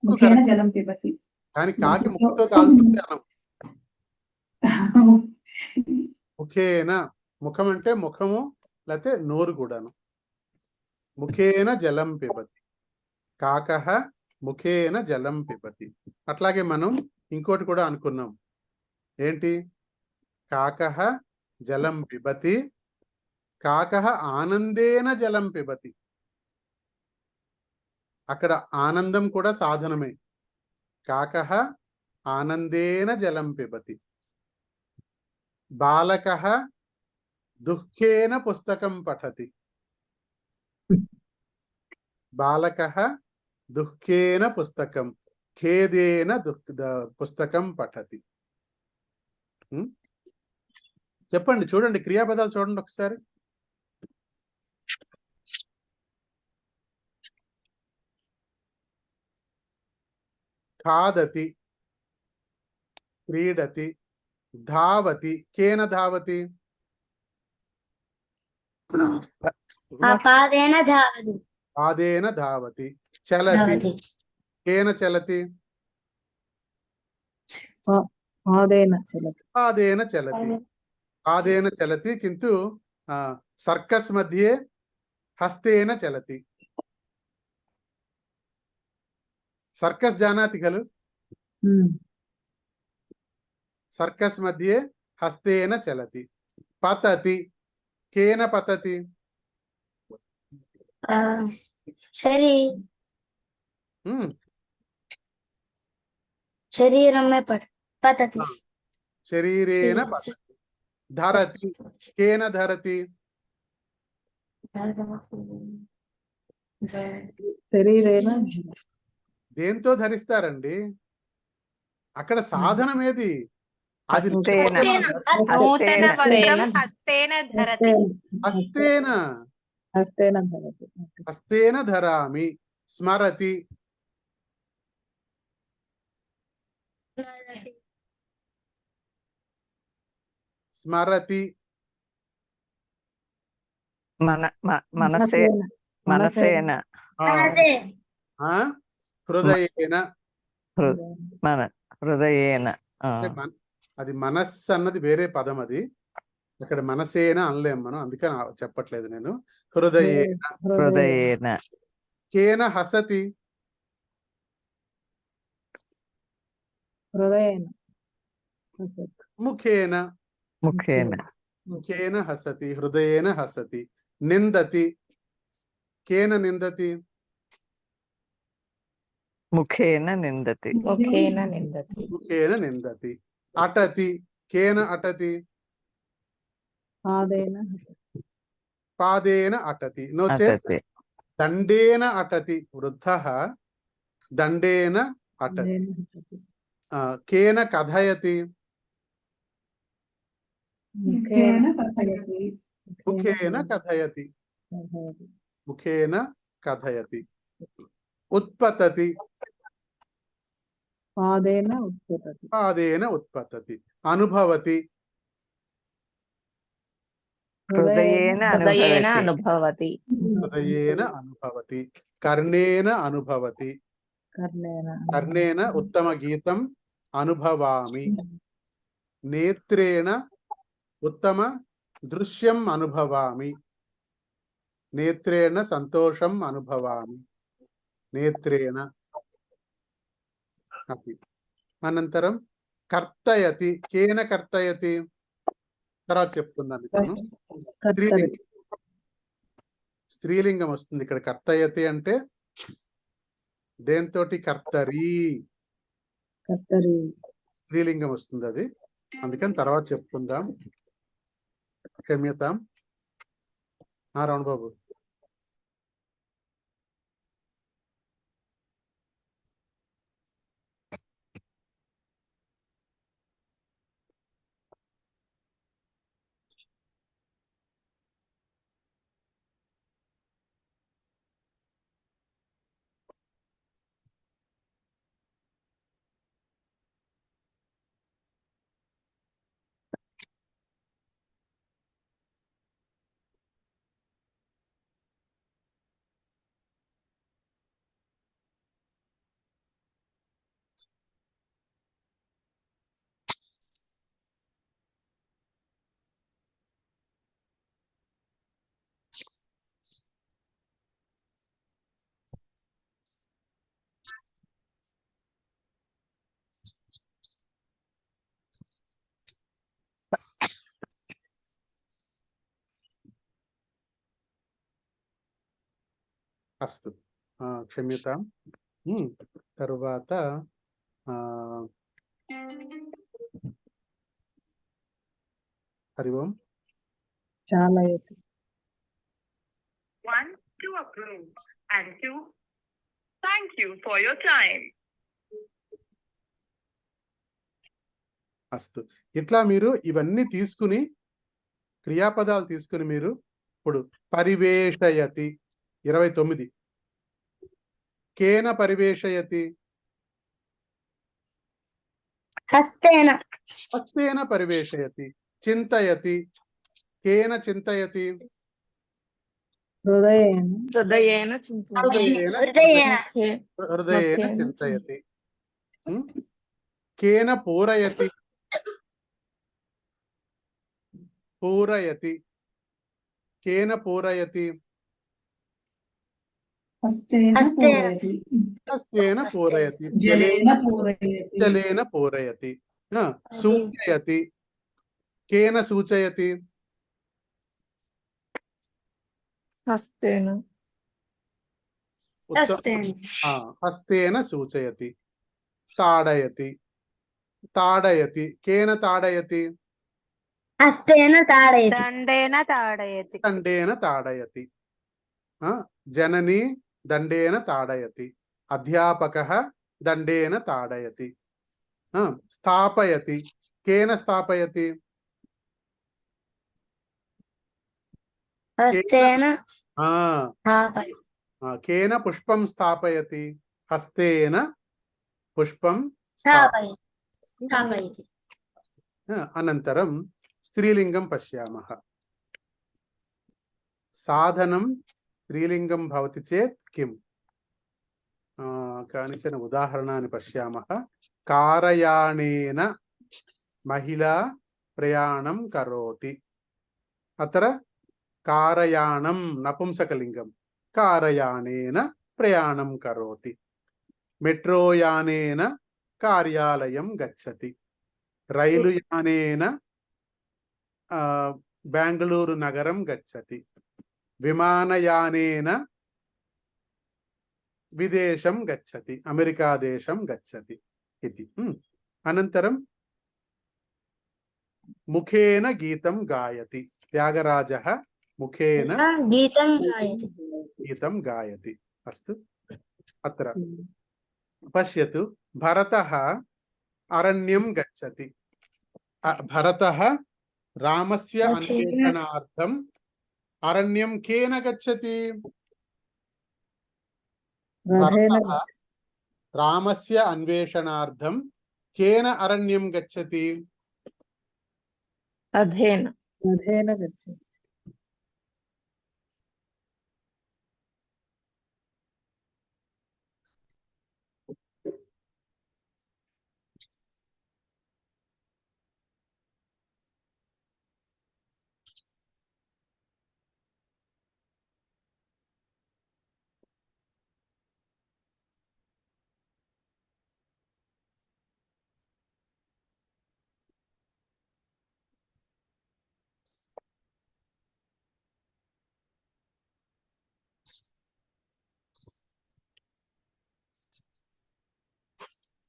ముఖేన జలం పిబతి. కానీ కాకి ముక్కుతో తాగుతుంది అనం. ముఖేన. ముఖం అంటే ముఖము లేకపోతే నోరు కూడాను. ముఖేన జలం పిబతి. కాకః ముఖేన జలం పిబతి. అట్లాగే మనం ఇంకోటి కూడా అనుకున్నాం. ఏంటి? కాకః జలం పిబతి. కాకః ఆనందేన జలం పిబతి. అక్కడ ఆనందం కూడా సాధనమే. కాకః ఆనందేన జలం పిబతి. బాలకః దుఃఖేన పుస్తకం పఠతి. బాలకః దుఃఖేన పుస్తకం. ఖేదేన పుస్తకం పఠతి. చెప్పండి, చూడండి క్రియాపదాలు చూడండి ఒకసారి. ఖాదతి. క్రీడతి. ధావతి. కేన ధావతి. పాదేన ధావతి. పాదేన ధావతి. చలతి. కేన చలతి. పాదేన చలతి. పాదేన చలతి. పాదేన చలతి. కింటు सर्कस् मध्ये हस्तेन चलति। सर्कस् जानाति खलु? सर्कस् मध्ये हस्तेन चलति। पतति, केन पतति? शरीरं में पतति। शरीरेण पतति। धरति, केन धरति? శరీరేణ దేంతో ధరిస్తారండి? అక్కడ సాధనం ఏది? అది హస్తేన. నూతన హస్తేన. వస్త్రం హస్తేన ధరతి. హస్తేన హస్తేన ధరతి. హస్తేన ధరామి. స్మరతి, స్మరతి, మనసేన ఆ, హృదయేన. హృదయేన. అంటే అది మనస్సు అన్నది వేరే పదం. అది అక్కడ మనసేన అనలేం మనం, అందుకని చెప్పట్లేదు నేను. హృదయేన. హృదయేన. కేన హసతి? హృదయేన. ముఖేన. ముఖేన. ముఖేన హసతి, హృదయేన హసతి. నిందతి, కేన నిందతి? ముఖేన నిందతి. ముఖేన నిందతి. ముఖేన నిందతి. అటతి, కేన అటతి? పాదేన పాదేన అటతి. నో చేత్ అటతి. దండేన అటతి. వృద్ధః దండేన అటతి. కేన కథయతి? ముఖేన కథయతి. ముఖేన కథయతి. ముఖేన కథయతి. ఉత్పతతి. పాదేన ఉత్పతతి. పాదేన ఉత్పతతి. అనుభవతి. హృదయేన హృదయేన అనుభవతి. అనుభవతి. హృదయేన అనుభవతి. కర్ణేన అనుభవతి. కర్ణేన కర్ణేన ఉత్తమ గీతం అనుభవామి. నేత్రేణ ఉత్తమ దృశ్యం అనుభవామి. నేత్రేణ సంతోషం అనుభవామి. నేత్రేణ. అనంతరం కర్తయతి. కేన కర్తయతి? తర్వాత చెప్తున్నాను ఇప్పుడు. స్త్రీలింగం. స్త్రీలింగం వస్తుంది ఇక్కడ. కర్తయతి అంటే దేంతోటి? కర్తరి. కర్తరి. స్త్రీలింగం వస్తుంది అది, అందుకని తర్వాత చెప్పుకుందాం. క్షమ్యతాం. రావణ బాబు. అస్తు. క్షమ్యతాం. తరువాత హరి ఓం. చాలయతి. 1 to approve and 2 thank you for your time. అస్తు. ఇట్లా మీరు ఇవన్నీ తీసుకుని, క్రియాపదాలు తీసుకుని మీరు ఇప్పుడు పరివేషయతి 29. కేన పరివేషయతి? హస్తేన. హస్తేన పరివేషయతి. చింతయతి. కేన చింతయతి? హృదయేన. హృదయేన చింతయతి. హృదయేన చింతయతి. కేన పూరయతి? పూరయతి. केन पूरयति हस्तेन हस्तेन। पूरयति हस्तेन पूरयति जलेन पूरयति जलेन पूरयति सूचयति केन सूचयति हस्तेन हस्तेन। हस्तेन सूचयति ताडयति ताडयति केन ताडयति हस्तेन ताडयति दण्डेन ताडयति दण्डेन ताडयति जननी दण्डेन ताडयति अध्यापकः दण्डेन ताडयति स्थापयति केन स्थापयति हस्तेन हाँ, स्थापयति केन पुष्पं स्थापयति हस्तेन पुष्पं स्थापयति अनन्तरं स्त्रीलिङ्गं पश्यामः साधनं स्त्रीलिङ्गं भवति चेत् किम् कानिचन उदाहरणानि पश्यामः कारयानेन महिला प्रयाणं करोति अत्र कारयानं नपुंसकलिङ्गं कारयानेन प्रयाणं करोति मेट्रोयानेन कार्यालयं गच्छति रैलुयानेन बेङ्गलूरु नगरं गच्छति विमानयानेन विदेशं गच्छति अमेरिका देशं गच्छति इति अनन्तरं मुखेन गीतं गायति त्यागराजः मुखेन गीतं गायति अस्तु अत्र पश्यतु भरतः अरण्यं गच्छति भरतः रामस्य अन्वेषणार्थम् अरण्यं केन गच्छति भरतः रामस्य अन्वेषणार्थं केन अरण्यं गच्छति अधेन गच्छति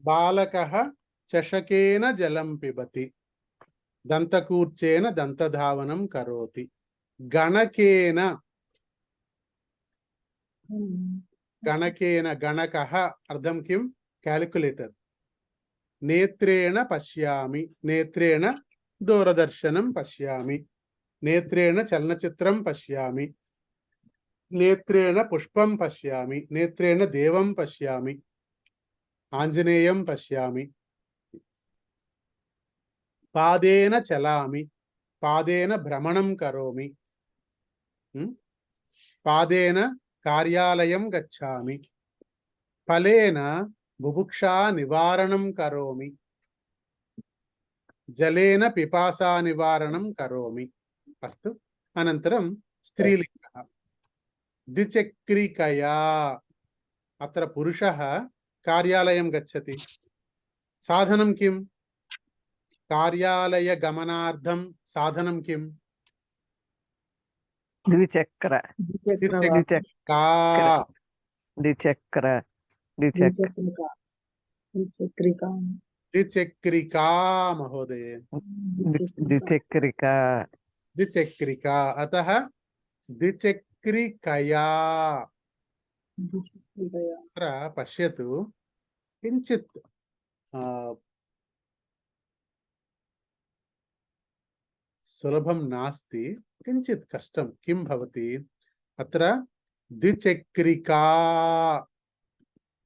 बालकः चषकेन जलं पिबति दन्तकूर्चेन दन्तधावनं करोति गणकेन गणकेन गणकः अर्थं किं कैलकुलेटर नेत्रेण पश्यामि नेत्रेण दूरदर्शनं पश्यामि नेत्रेण चलनचित्रं पश्यामि नेत्रेण पुष्पं पश्यामि नेत्रेण देवं पश्यामि आञ्जनेयं पश्यामि पादेन चलामि पादेन भ्रमणं करोमि पादेन कार्यालयं गच्छामि फलेन बुभुक्षा निवारणं करोमि जलेन पिपासा निवारणं करोमि अस्तु अनन्तरं स्त्रीलिङ्गः द्विचक्रिकया अत्र पुरुषः कार्यालयं गच्छति साधनं किं कार्यालय गमनार्थं साधनं किं द्विचक्र द्विचक्रिका महोदय द्विचक्रिका अतः द्विचक्रिकया अत्र पश्यतु किञ्चित् सुलभं नास्ति किञ्चित् कष्टं किं भवति अत्र द्विचक्रिका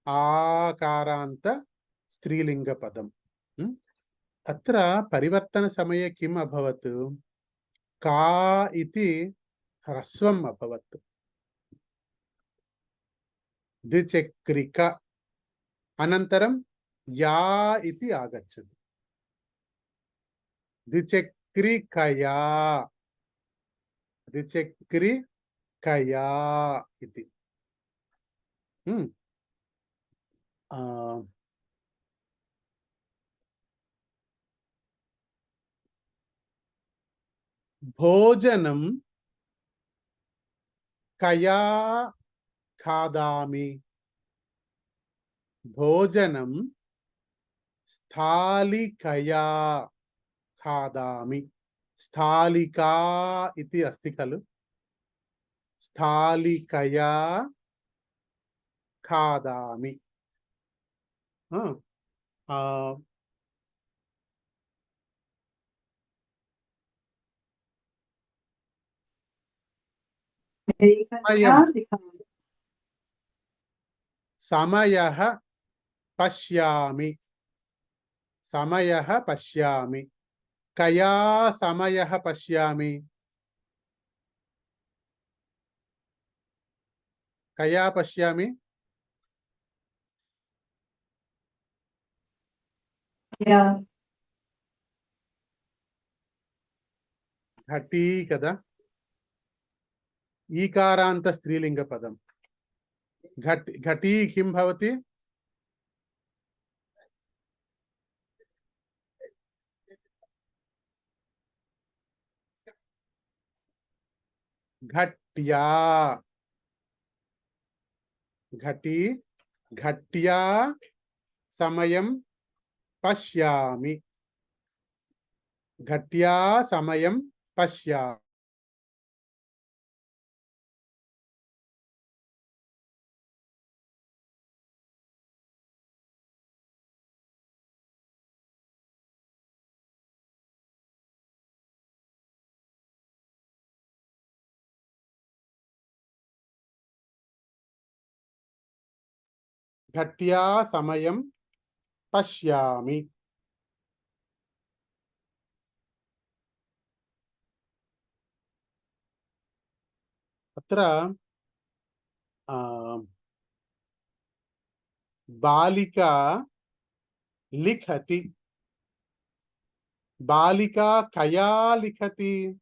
आकारान्त स्त्रीलिङ्गपदम् अत्र परिवर्तनसमये किम् अभवत् का इति ह्रस्वम् अभवत् द्विचक्रिक अनन्तरं या इति आगच्छति द्विचक्रिकया ద్విచక్రి కయా ఇది. ఆ, భోజనం కయా ఖాదామి. భోజనం స్థాళికయా ఖాదామి. స్థాళికా ఇది అస్తి ఖలు. స్థాళికయా ఖాదామి. ఆ, సమయః పశ్యామి. సమయః పశ్యామి. కయా సమయః పశ్యామి. కయా పశ్యామి. ఘటీ కదా. ఈకారాంత స్త్రీలింగ పదం. ఘటీ కిం భవతి? ఘట్యా. ఘటీ ఘట్యా సమయం పశ్యామి. ఘట్యా సమయం పశ్యామి. घट्या समयं पश्यामि. अत्र बालिका लिखति. बालिका कया लिखति?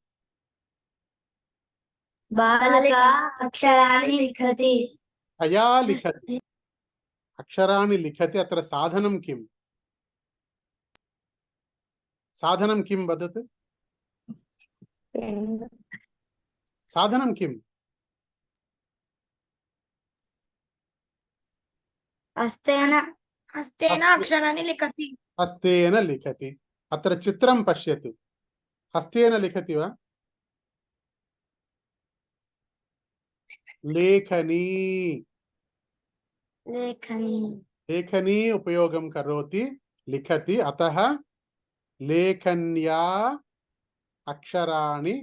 बालिका अक्षराणि लिखति. कया लिखति? अक्षराणि लिखति. अत्र साधनं किम्? साधनं किं वदतु? साधनं किम्? हस्तेन अक्षराणि लिखति. हस्तेन लिखति. अत्र चित्रं पश्यतु. हस्तेन लिखति वा? लेखनी. लेखनी. लेखनी उपयोगं करोति. लिखति. अतः लेखन्या अक्षराणि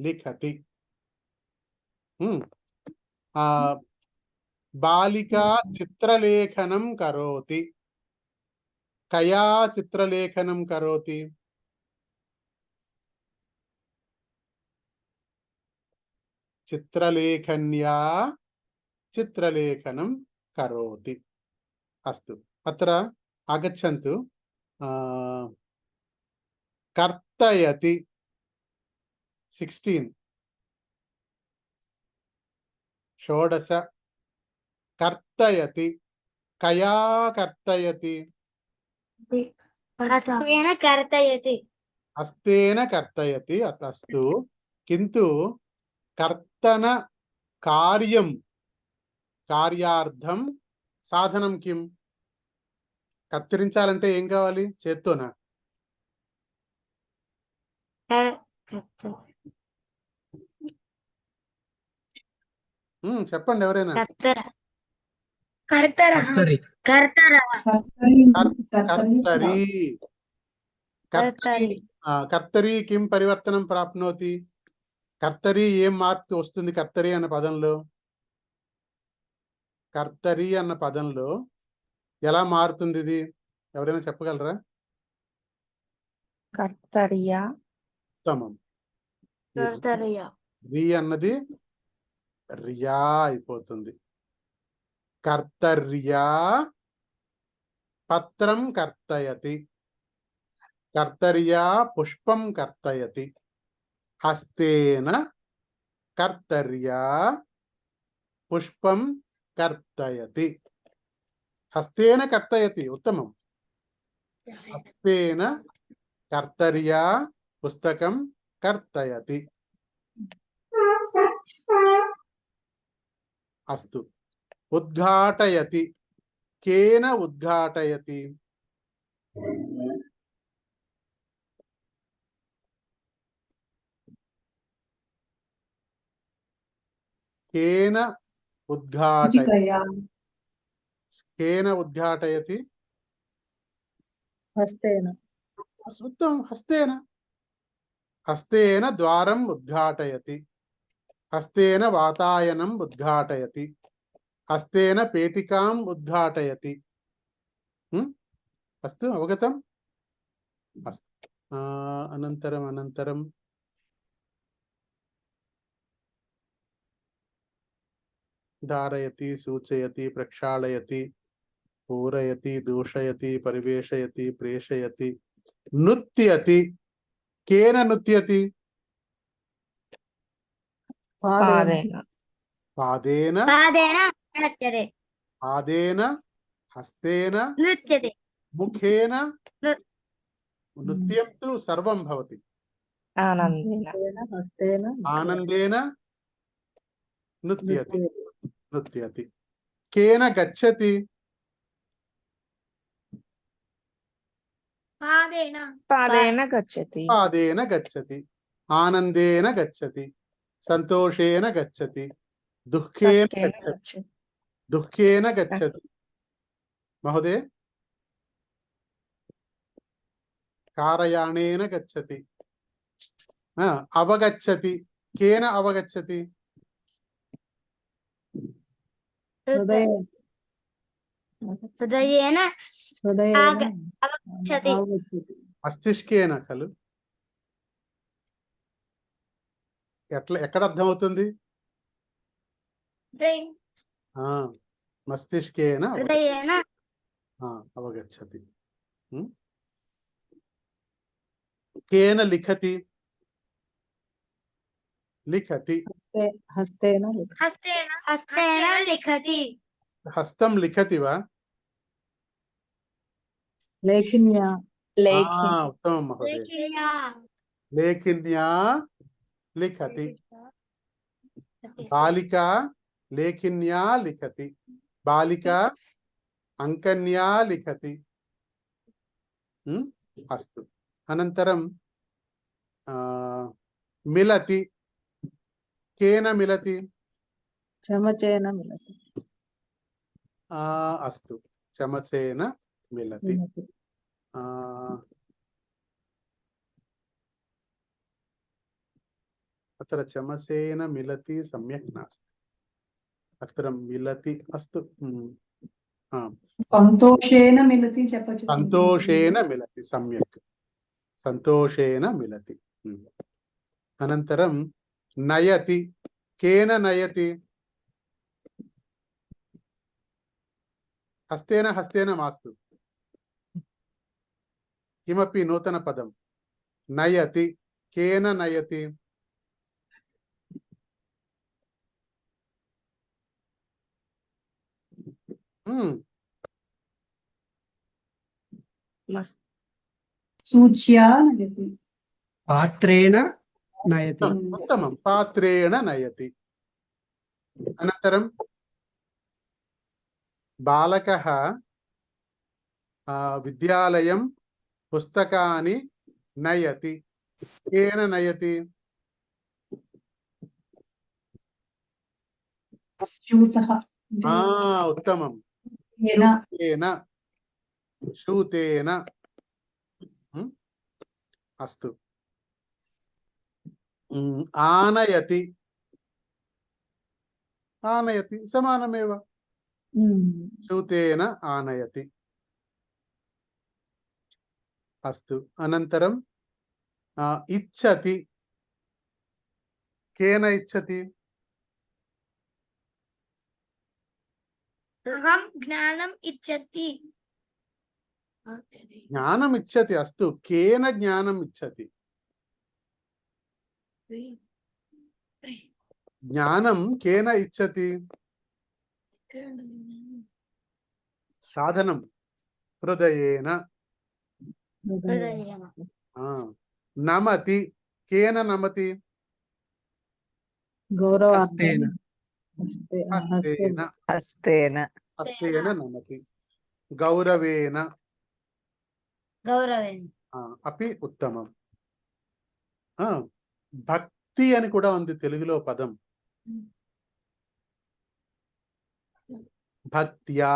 लिखति. बालिका चित्रलेखनं करोति. कया चित्रलेखनं करोति? चित्रलेखन्या चित्रलेखनं करोति. अस्तु. अत्र आगच्छन्तु. कर्तयति 16. षोडश. कर्तयति. कया कर्तयति? हस्तेन कर्तयति. हस्तेन कर्तयति. अस्तु. किन्तु कर्तन कार्यं कार्यार्थं సాధనం కిం? కత్తిరించాలంటే ఏం కావాలి? చేత్తోనా? చెప్పండి ఎవరైనా. కర్తరి. కర్తరి కిం పరివర్తనం ప్రాప్నోతి? కర్తరి ఏం మార్పు వస్తుంది కర్తరి అన్న పదంలో? కర్తరి అన్న పదంలో ఎలా మారుతుంది ఇది? ఎవరైనా చెప్పగలరా? కర్తరియా. ఉత్తమం. రి అన్నది రియా అయిపోతుంది. కర్తర్యా పత్రం కర్తయతి. కర్తర్యా పుష్పం కర్తయతి. హస్తేన कर्तर्या पुष्पं कर्तयति। हस्तेन कर्तयति, उत्तमम्। हस्तेन कर्तर्या पुस्तकं कर्तयति। अस्तु। उद्घाटयति, केन उद्घाटयति? केन उद्घाटयति? सूचिकया केन उद्घाटयति? हस्तेन उत्तमं, हस्तेन। हस्तेन द्वारम् उद्घाटयति। हस्तेन वातायनम् उद्घाटयति। हस्तेन पेटिकाम् उद्घाटयति। अस्तु, अवगतम्? अस्तु। अनन्तरं धारयति, सूचयति, प्रक्षालयति, पूरयति, दूषयति, परिवेशयति, प्रेषयति, नुत्यति। केन नुत्यति? पादेन पादेन। पादेन नृत्यते। पादेन, हस्तेन, नृत्यते। मुखेन। नृ- नृत्यं तु सर्वं भवति। आनन्देन हस्तेन आनन्देन नृत्यति। केन गच्छति? पादेन गच्छति। पादेन गच्छति। आनन्देन गच्छति। सन्तोषेण गच्छति। दुःखेन हस्तेन गच्छति। गच्छति। दुःखेन गच्छति। महोदय, कारयानेन गच्छति। अवगच्छति। केन अवगच्छति? हृदयेन हृदयेन हृदयेन अवगच्छति। अवगच्छति। మస్తిష్కేన ఖలు ఎక్కడ అర్థమవుతుంది? మస్తిష్కేన హృదయేన అవగచ్చతి. కేన లిఖతి? లిఖతి. हस्तेन हस्तेन लिखति। హస్తం లిఖతి వా? लेखिन्या उत्तमं महोदय। लेखिन्या लिखति। बालिका लेखिन्या लिखति। बालिका अंकन्या लिखति। अस्तु। अनन्तरं मिलति। केन मिलति? चमचेन मिलति। अस्तु, चमचेन मिलति। अत्र चमसेन मिलति सम्यक् नास्ति। अत्र मिलति। अस्तु। सन्तोषेन मिलति। सन्तोषेन मिलति, सम्यक्। सन्तोषेन मिलति। अनन्तरं नयति। केन नयति? हस्तेन हस्तेन मास्तु, किमपि नूतनपदं। नयति। केन नयति? सूच्या नयति। पात्रेण नयति। उत्तमं, पात्रेण नयति। अनन्तरं बालकः विद्यालयं पुस्तकानि नयति। केन नयति? स्यूतः उत्तमं, शूतेन। अस्तु। आनयति। आनयति समानमेव। शूतेन आनयति। अस्तु। अनन्तरं इच्छति। केन इच्छति? अहं ज्ञानम् इच्छति। ज्ञानम् इच्छति। अस्तु, केन ज्ञानम् इच्छति? జ్ఞానం కేన ఇచ్చతి సాధనం హృదయేన హృదయేన నమతి కేన నమతి హస్తేన హస్తేన హస్తేన హస్తేన నమతి గౌరవేన గౌరవేణ అపి ఉత్తమం. భక్తి అని కూడా ఉంది తెలుగులో పదం. భక్త్యా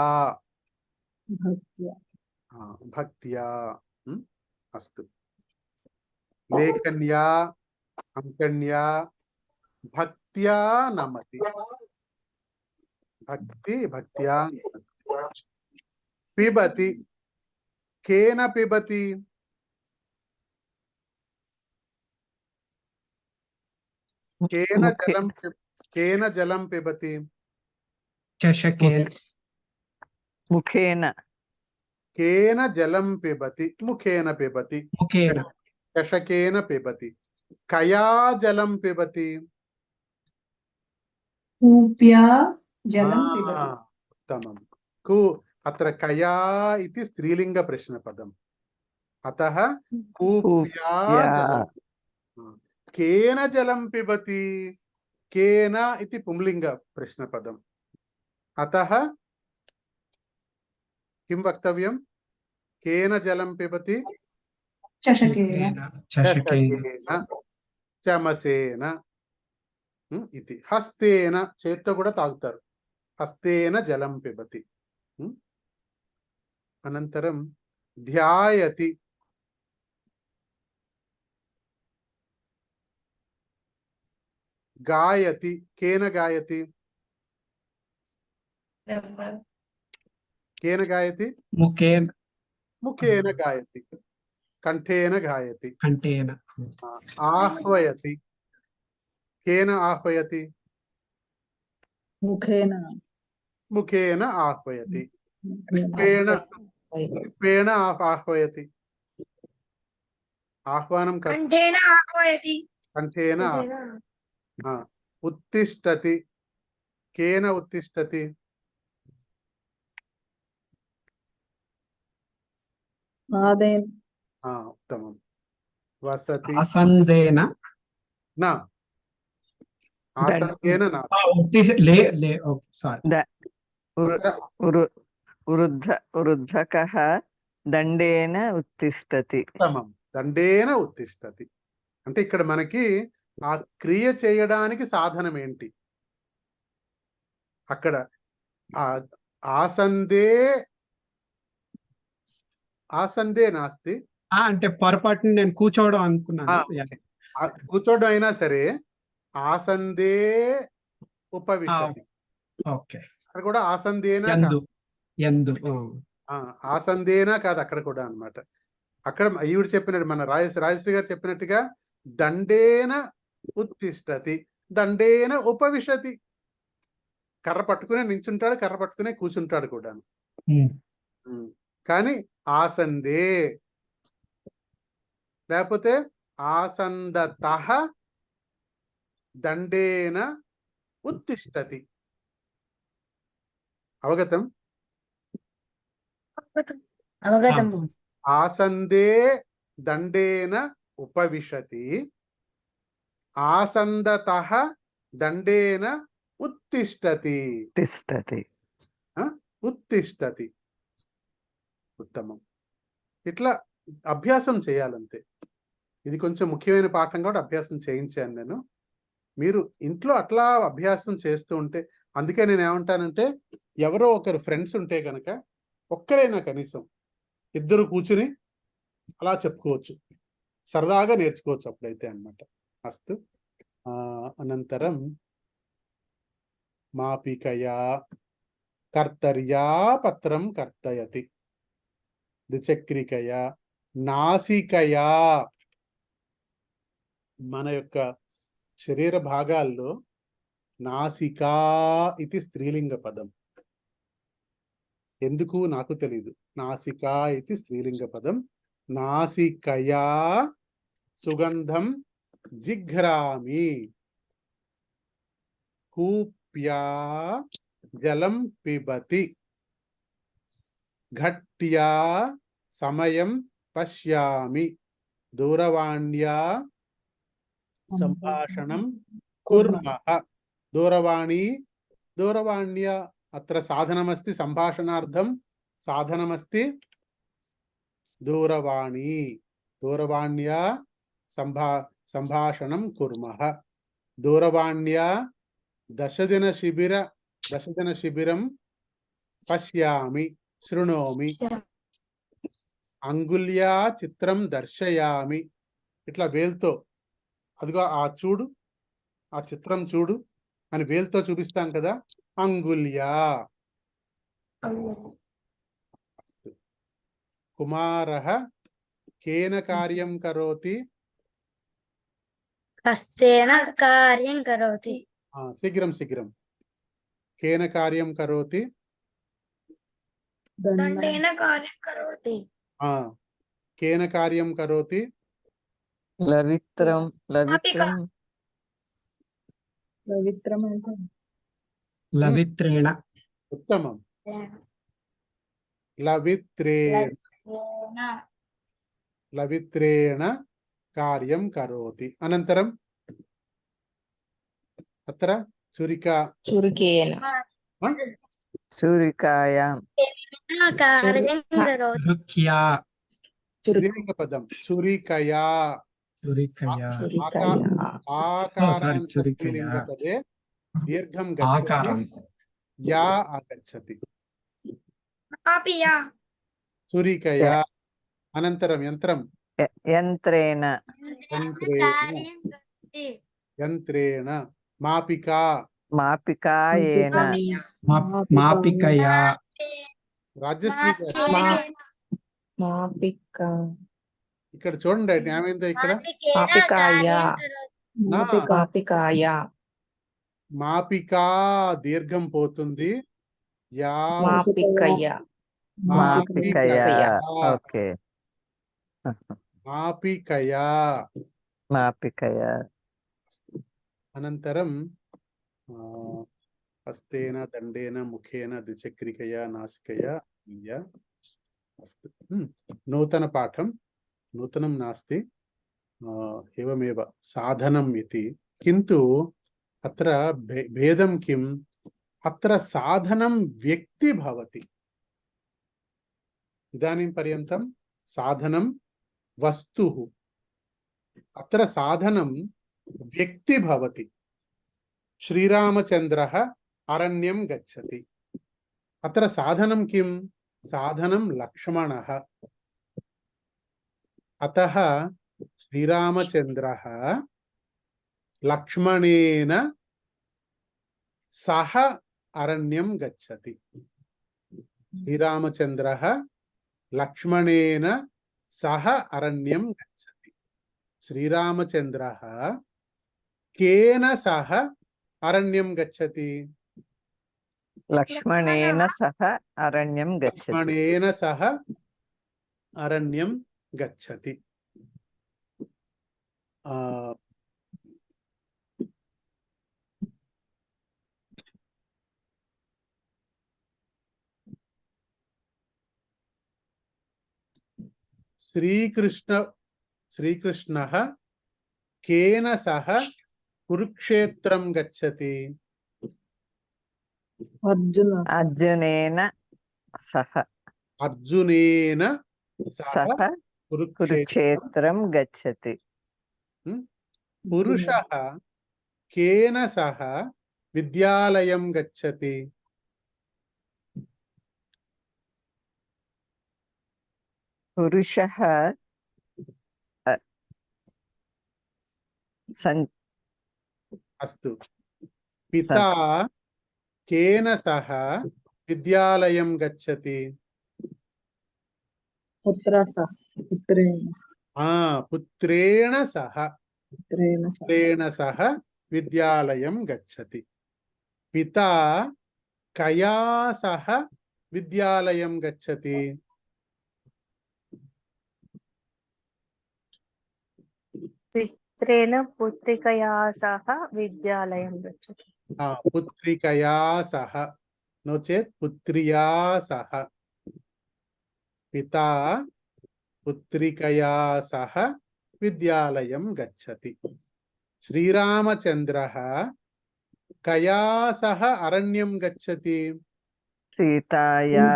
భక్త్యా అస్తు. లేఖన్యా అంకన్యా భక్త్యా నమతి. భక్త్యా పిబతి కేన పిబతి కేన జలం పిబతి చషకేన ముఖేన కేన జలం పిబతి ముఖేన పిబతి ముఖేన చషకేన పిబతి కయా జలం పిబతి కూప్యా జలం పిబతి. ఉత్తమం. కు అత్ర కయా ఇది స్త్రీలింగ ప్రశ్నపదం. అతః కూప్యా జలం. కేన జలం పిబతి కేన ఇది పుంలింగ ప్రశ్నపదం. అతః కిం వక్తవ్యం? కేన జలం పిబతి చషకేన చషకేన చమసేన ఇది. హస్తేన చేత్తో కూడా తాగుతారు. హస్తేన జలం పిబతి. అనంతరం ధ్యాయతి గాయతి కేన గాయతి కేన గాయతి ముఖేన ముఖేన గాయతి కంఠేన గాయతి కంఠేన ఆహ్వయతి కేన ఆహ్వయతి ముఖేన ముఖేన ఆహ్వయతి పేణ ఆహ్వయతి ఆహ్వానం కంఠేన ఆహ్వయతి కంఠేన ఉత్తిష్టతి కేన ఉత్తిష్టతి పాదేన ఉత్తమం. వసతి ఆసందేన నా ఆసందేన నా సారీ వృద్ధకః దండేన ఉత్తిష్టతి. ఉత్తమం. దండేన ఉత్తిష్టతి అంటే ఇక్కడ మనకి ఆ క్రియ చేయడానికి సాధనం ఏంటి? అక్కడ ఆసందే నాస్తి. అంటే పొరపాటున నేను కూర్చోవడం అనుకున్నాను. కూర్చోవడం అయినా సరే ఆసందే ఉపవిశతి. ఓకే. అక్కడ కూడా ఆసందేనా ఆసందేనా కాదు అక్కడ కూడా అన్నమాట. అక్కడ ఈవిడ చెప్పినట్టు మన రాజశ్రీ గారు చెప్పినట్టుగా దండేన ఉత్తిష్టతి దండేన ఉపవిశతి. కర్ర పట్టుకునే నించుంటాడు, కర్ర పట్టుకునే కూర్చుంటాడు కూడా. కానీ ఆసందే లేకపోతే ఆసందతః దండేన ఉత్తిష్టతి. అవగతం? అవగతం. ఆసందే దండేన ఉపవిశతి ఆసందతః దండేన ఉత్తిష్టతి. ఉత్తిష్టతి. ఉత్తమం. ఇట్లా అభ్యాసం చేయాలంతే. ఇది కొంచెం ముఖ్యమైన పాఠం కూడా అభ్యాసం చేయించాను నేను. మీరు ఇంట్లో అట్లా అభ్యాసం చేస్తూ ఉంటే, అందుకే నేను ఏమంటానంటే ఎవరో ఒకరు ఫ్రెండ్స్ ఉంటే కనుక ఒక్కరైనా కనీసం ఇద్దరు కూర్చుని అలా చెప్పుకోవచ్చు, సరదాగా నేర్చుకోవచ్చు అప్పుడైతే అన్నమాట. అస్తు. అనంతరం మాపికయా కర్తర్యా పత్రం కర్తయతి ద్విచక్రికయా నాసికయా. మన యొక్క శరీర భాగాల్లో నాసికా ఇది స్త్రీలింగ పదం. ఎందుకు నాకు తెలీదు. నాసికా ఇది స్త్రీలింగ పదం. నాసికయా సుగంధం జిఘ్రామి. कूप्या जलं पिबति घट्या समयं पश्यामि दूरवाण्या सम्भाषणं कुर्मः दूरवाण्या अत्र साधनमस्ति सम्भाषणार्थं साधनमस्ति दूरवाण्या सम्भाषणं कुर्मः दूरवाण्या दशदिनशिबिरं पश्यामि शृणोमि అంగుళ్యా చిత్రం దర్శయామి ఇట్లా వేలుతో అదిగో ఆ చూడు ఆ చిత్రం చూడు అని వేలుతో చూపిస్తాం కదా అంగుళ్యా కుమారః కేన కార్యం కరోతి హస్తేన కార్యం కరోతి శీఘ్రం కేన కార్యం కరోతి దండేన కార్యం కరోతి కేన కార్యం కరోతి లవిత్రం లవిత్రేణ ఉత్తమం లవిత్రేణ కార్యం కరోతి అనంతరం అత్ర చురికేన ఛురికాయాం కార్యం కరోతి రుక్యా స్త్రీలింగ పదం చురికయా చురికయా ఆకారాంత చురికయా. స్త్రీలింగ పదే దీర్ఘం గచ్చతి ఆకారం యా ఆగచ్చతి ఆపియా చురికయా అనంతరం యంత్రం యంత్రేణ యంత్రేణ మాపికా మాపికాయేన మాపికయా రాజశ్రీ గారు, మాపిక ఇక్కడ చూడండి ఏమైందో ఇక్కడ మాపికాయ మాపికా దీర్ఘం పోతుంది యా మాపికయ మాపికయా ఓకే మాపికయా అనంతరం హస్తేన దండేన ముఖేన ద్విచక్రికయా నాసికయా అస్తు నూతన పాఠం నూతనం నాస్తి एवमेव साधनम् इति किन्तु अत्र भेदं किम् अत्र साधनं व्यक्ति भवति इदानीं पर्यन्तं साधनं वस्तुः अत्र साधनं व्यक्ति भवति श्रीरामचन्द्रः अरण्यं गच्छति अत्र साधनं किं साधनं लक्ष्मणः अतः श्रीरामचन्द्रः लक्ष्मणेन सह अरण्यं गच्छति श्रीरामचन्द्रः लक्ष्मणेन सह अरण्यं गच्छति श्रीरामचन्द्रः केन सह अरण्यं गच्छति లక్ష్మణేన సహ అరణ్యం గచ్చతి लक्ष्मणेन सह अरण्यं गच्छति श्रीकृष्णः केन सह कुरुक्षेत्रं गच्छति అర్జునేన సహ अर्जुनेन सह సహ కురుక్షేత్రం గచ్చతి पुरुषः केन सह विद्यालयं गच्छति పురుషः अस्तु पिता केन सह विद्यालयं गच्छति पुत्रेण सह विद्यालयं गच्छति पिता कया सह विद्यालयं गच्छति पुत्रेण पुत्रिकया सह विद्यालयं गच्छति పుత్రికయా సహ नो चेत् पुत्र्या सह पिता पुत्रिकया सह विद्यालयं गच्छति श्रीरामचन्द्रः कया सह अरण्यं गच्छति सीतया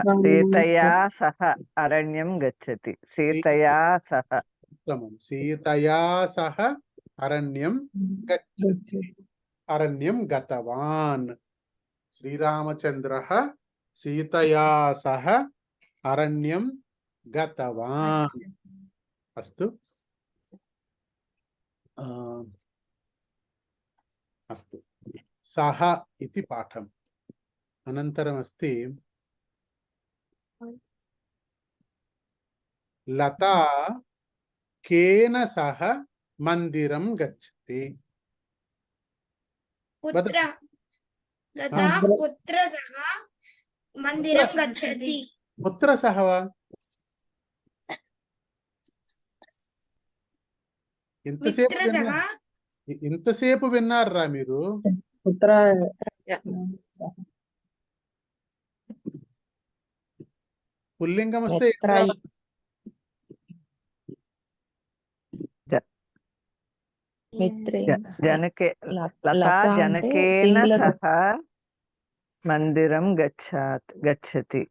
सह अरण्यं गच्छति सीतया सह उत्तमं सीतया सह अरण्यं गच्छति अरण्यं गतवान् श्रीरामचन्द्रः सीतया सह अरण्यं गतवान् अस्तु अस्तु सः इति पाठम् अनन्तरमस्ति लता केन सह मन्दिरं गच्छति पुत्र लता पुत्र सह मंदिरं गच्छति पुत्र सह वा ఇంతసేపు విన్నారా మీరు పుత్ర పుల్లింగం వస్తే जनके लता जनकेन सह मंदिरं गच्छति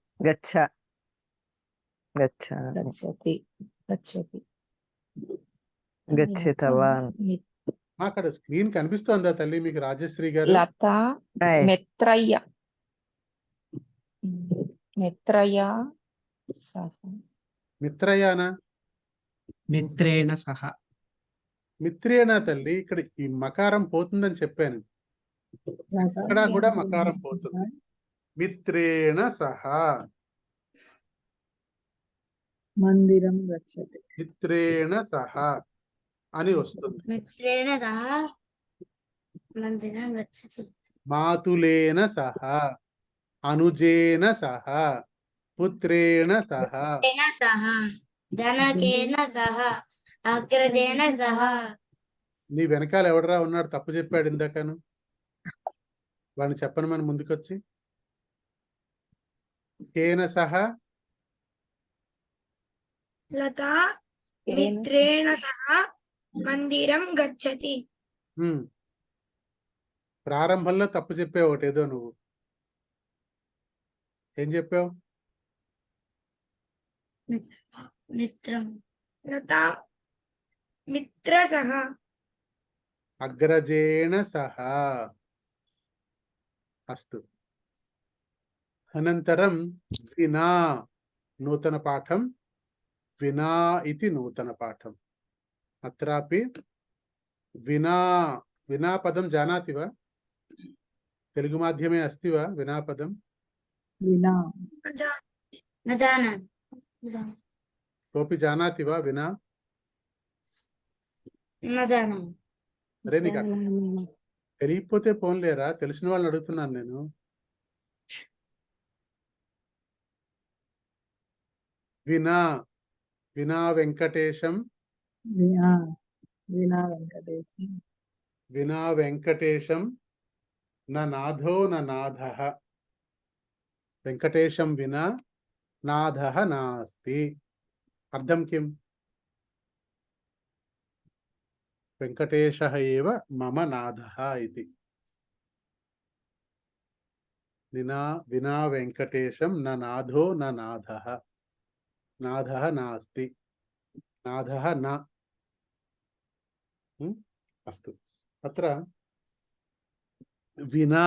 गच्छितवान् అక్కడ స్క్రీన్ కనిపిస్తోందా తల్లి మీకు రాజశ్రీ గారు లతా మిత్రయ్య మిత్రయానా మిత్రేణ సహ మిత్రేనా తల్లి ఇక్కడ ఈ మకారం పోతుందని చెప్పాను ఇక్కడ కూడా మకారం పోతుంది మిత్రేణ సహ మందిరం గచ్చతి మిత్రేణ సహ అని వస్తుంది मित्रेण सह मंदिरं गच्छति మాతులేన సహ అనుజేన సహ పుత్రేణ సహ सह जनकेन सह अग्रजेन सह నీ వెనకాల ఎవడరా ఉన్నాడు తప్పు చెప్పాడు ఇందాకను వాడిని చెప్పను మన ముందుకొచ్చి కేన సహ लता मित्रेण सह मंदिरं गच्छति ప్రారంభంలో తప్పు చెప్పావు ఒకటి ఏదో నువ్వు ఏం చెప్పావు मित्रं लता मित्र सह అగ్రజేణ సహ అస్తు అనంతరం వినా నూతన పాఠం వినా ఇది నూతన పాఠం అత్రాపి వినా వినా పదం జానాతి వా తెలుగు మాధ్యమే అస్తి వా వినా పదం వినా न जानामि కోపి జానాతి వా వినా न जानामि అరే నీకు తెలియకపోతే పోన్లేరా తెలిసిన వాళ్ళని అడుగుతున్నాను నేను వినా వినా వెంకటేశం వినా వినా వెంకటేశం వినా వెంకటేశం నా నాథో నా నాథః వెంకటేశం వినా నాథః నాస్తి అర్థం కిం వెంకటేశः एव మమ నాథः इति వినా వెంకటేశం నా నాథో నా నాథः నాథः నాస్తి నాథः न అస్తు అత్ర వినా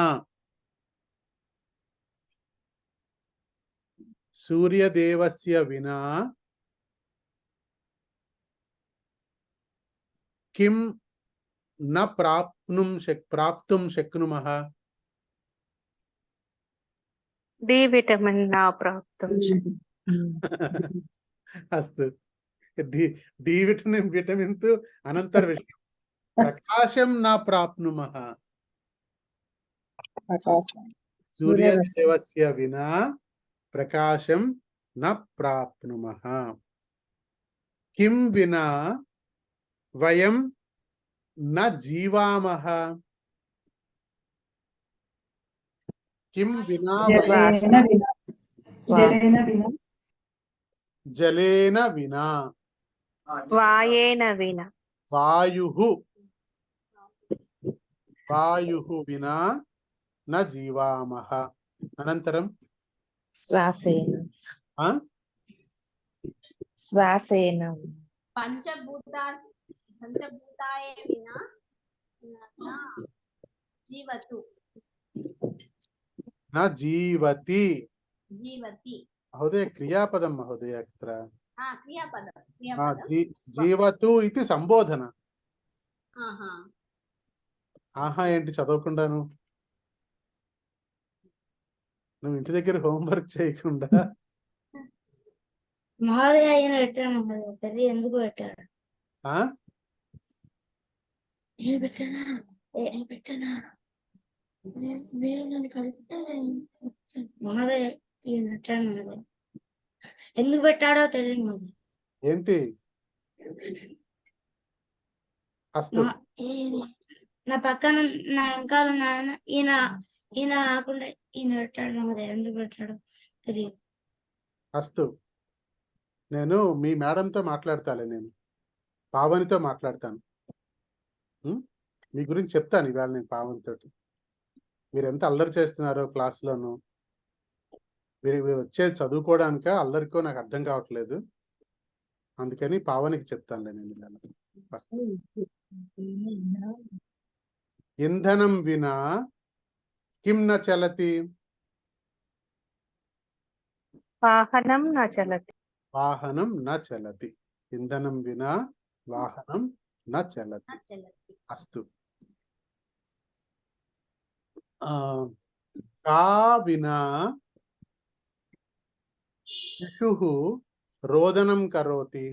సూర్యదేవస్య వినా किं न प्राप्तुं शक्नुमः డి విటమిన్ నా ప్రాప్తం अस्तु डी विटमिन तु अनंतर विषय प्रकाशं न प्राप्नुमः सूर्यदेवस्य विना प्रकाशं न प्राप्नुमः किं विना वयं न जीवामः కిం వినా జలేన వినా జలేన వినా జలేన వినా వాయేన విన వాయుః వినా న జీవామః. అనంతరం శ్వాసేన ఆ శ్వాసేన పంచభూతాయ వినా న జీవతు న జీవతి. జీవతి. మహోదయ క్రియాపదం మహోదయ అత్ర క్రియాపదం జీవతు ఇది సంబోధన. ఆహా. ఆహా ఏంటి చదవకుండాను? నువ్వు ఇంటి దగ్గర హోంవర్క్ చేయకుండా మహోదయ ఆయన పెట్టాడు మహోదయ తెలియ ఎందుకు పెట్టాడు ఆ ఏం పెట్టానా మీరు నన్ను కలిపితే మహోదయ ఈయన పెట్టాడు మహోదయ ఎందుకు పెట్టాడో తెలియదు మహోదయ. ఏంటి? అస్తు నా పక్కన నా వెనకాల నాన్న ఈయన రాకుండా ఈయన పెట్టాడు మహోదయ ఎందుకు పెట్టాడో తెలియదు. అస్తు నేను మీ మేడంతో మాట్లాడతాలే, నేను పావనితో మాట్లాడతాను. మీ గురించి చెప్తాను ఇవాళ నేను పావనితోటి. మీరు ఎంత అల్లరి చేస్తున్నారో క్లాసులోను. మీరు వచ్చేది చదువుకోవడానిక అల్లరికో నాకు అర్థం కావట్లేదు. అందుకని పావనికి చెప్తానులే నేను ఇవాళ. ఇంధనం వినా కిం న చలతి. వాహనం న చలతి. వాహనం న చలతి. ఇంధనం వినా వాహనం న చలతి. అస్తు కా వినా శిశుః రోదనం కరోతి.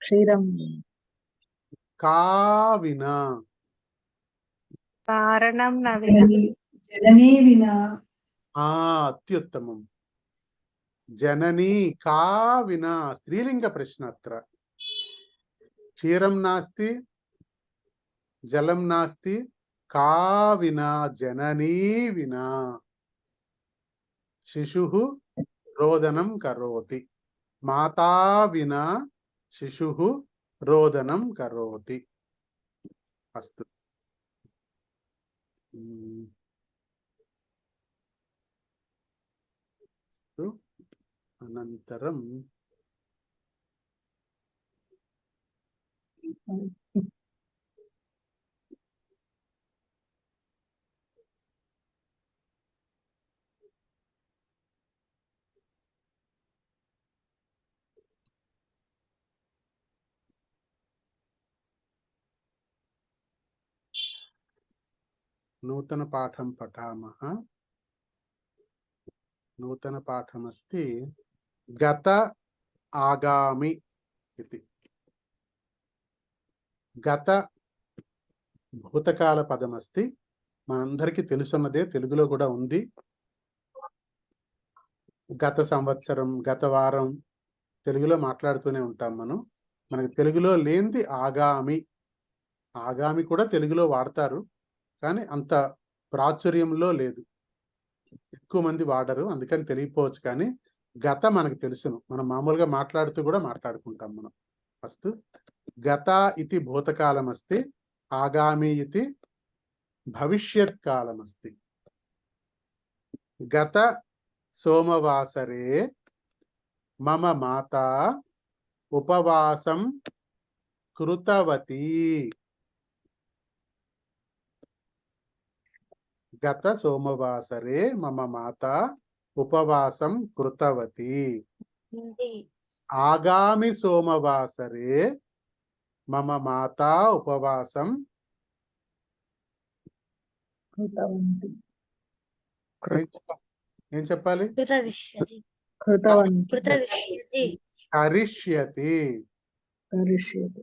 క్షీరం కా వినా కారణం న విన జననీ వినా అత్యుత్తమం. జననీ కా వినా స్త్రీలింగ ప్రశ్న అత్ర. క్షీరం నాస్తి, జలం నాస్తి, కా వినా జననీ వినా శిశుః రోదనం కరోతి. మాతా వినా శిశుః రోదనం కరోతి. అస్తు అనంతరం నూతన పాఠం పఠామः. నూతన పాఠమస్తి గత ఆగామి ఇది. గత భూతకాల పదమస్తి. మనందరికీ తెలుసున్నదే, తెలుగులో కూడా ఉంది. గత సంవత్సరం, గత వారం తెలుగులో మాట్లాడుతూనే ఉంటాం మనం. మనకి తెలుగులో లేనిది ఆగామి. ఆగామి కూడా తెలుగులో వాడతారు, కానీ అంత ప్రాచుర్యంలో లేదు, ఎక్కువ మంది వాడరు, అందుకని తెలియపోవచ్చు. కానీ గత మనకు తెలుసును, మనం మామూలుగా మాట్లాడుతూ కూడా మాట్లాడుకుంటాం మనం. ఫస్ట్ గత ఇది భూతకాలం అస్తి, ఆగామి ఇది భవిష్యత్ కాలం అస్తి. గత సోమవాసరే మమ మాతా ఉపవాసం కృతవతి. గత సోమవాసరే మమ మాతా ఉపవాసం కృతవతి. ఆగామి సోమవాసరే మమ మాతా ఉపవాసం కృతవంతి ఏం చెప్పాలి? కృతవిష్యతి కరిష్యతి. కరిష్యతి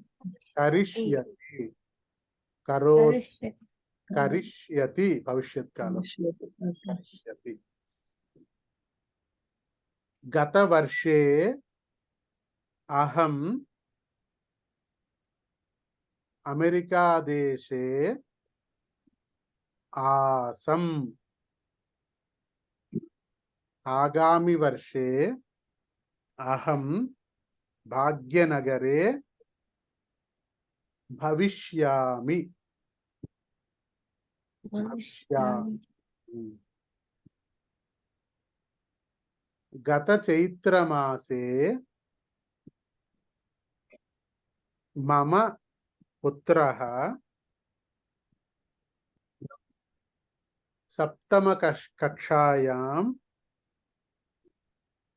కరిష్యతి కరో కరిష్యతి భవిష్యత్ కాలం. కరిష్యతి. గత వర్షే అహం అమెరికా దేశే आसम आगामी वर्षे अहम भाग्यनगरे भविष्यामि भविष्यामि गत चैत्रमासे मम पुत्रः कक्षायां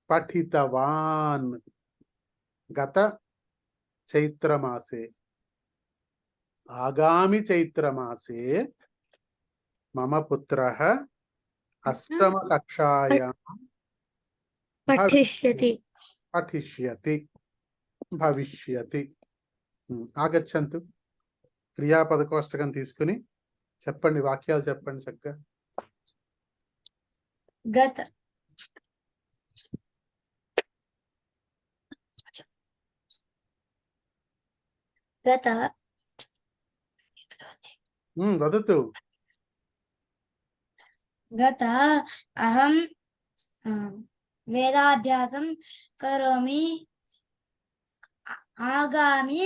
पठितवान् गत चैत्रमासे आगामी चैत्रमासे मम पुत्रः अष्टमकक्षायां पठिष्यति पठिष्यति भविष्यति ఆగచ్చంతు క్రియాపద కోష్టకం తీసుకుని చెప్పండి వాక్యాలు చెప్పండి చక్కగా गत गत వదతు गत अहं वेदाभ्यासं करोमि आगामि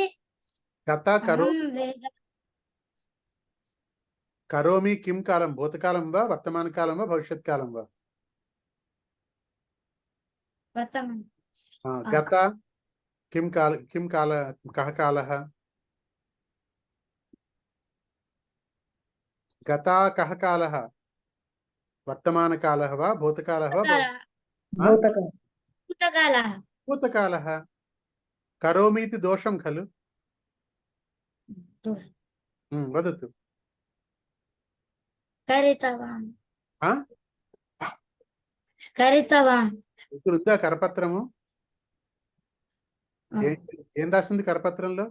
గత अहं वेद కరోమి కిం కాలం భూతకాలం వా వర్తమాన కాలం వా భవిష్యత్ కాలం వా वर्तमान గత కిం కాల కః కాలః గత కః కాలః వర్తమాన కాలः వా భూతకాలः వా भूतकालः భూతకాలः కరోమి इति दोषं खलु वदतु करितवान् हाँ? करितवान् ఉందా కరపత్రము ఏం రాసింది కరపత్రంలో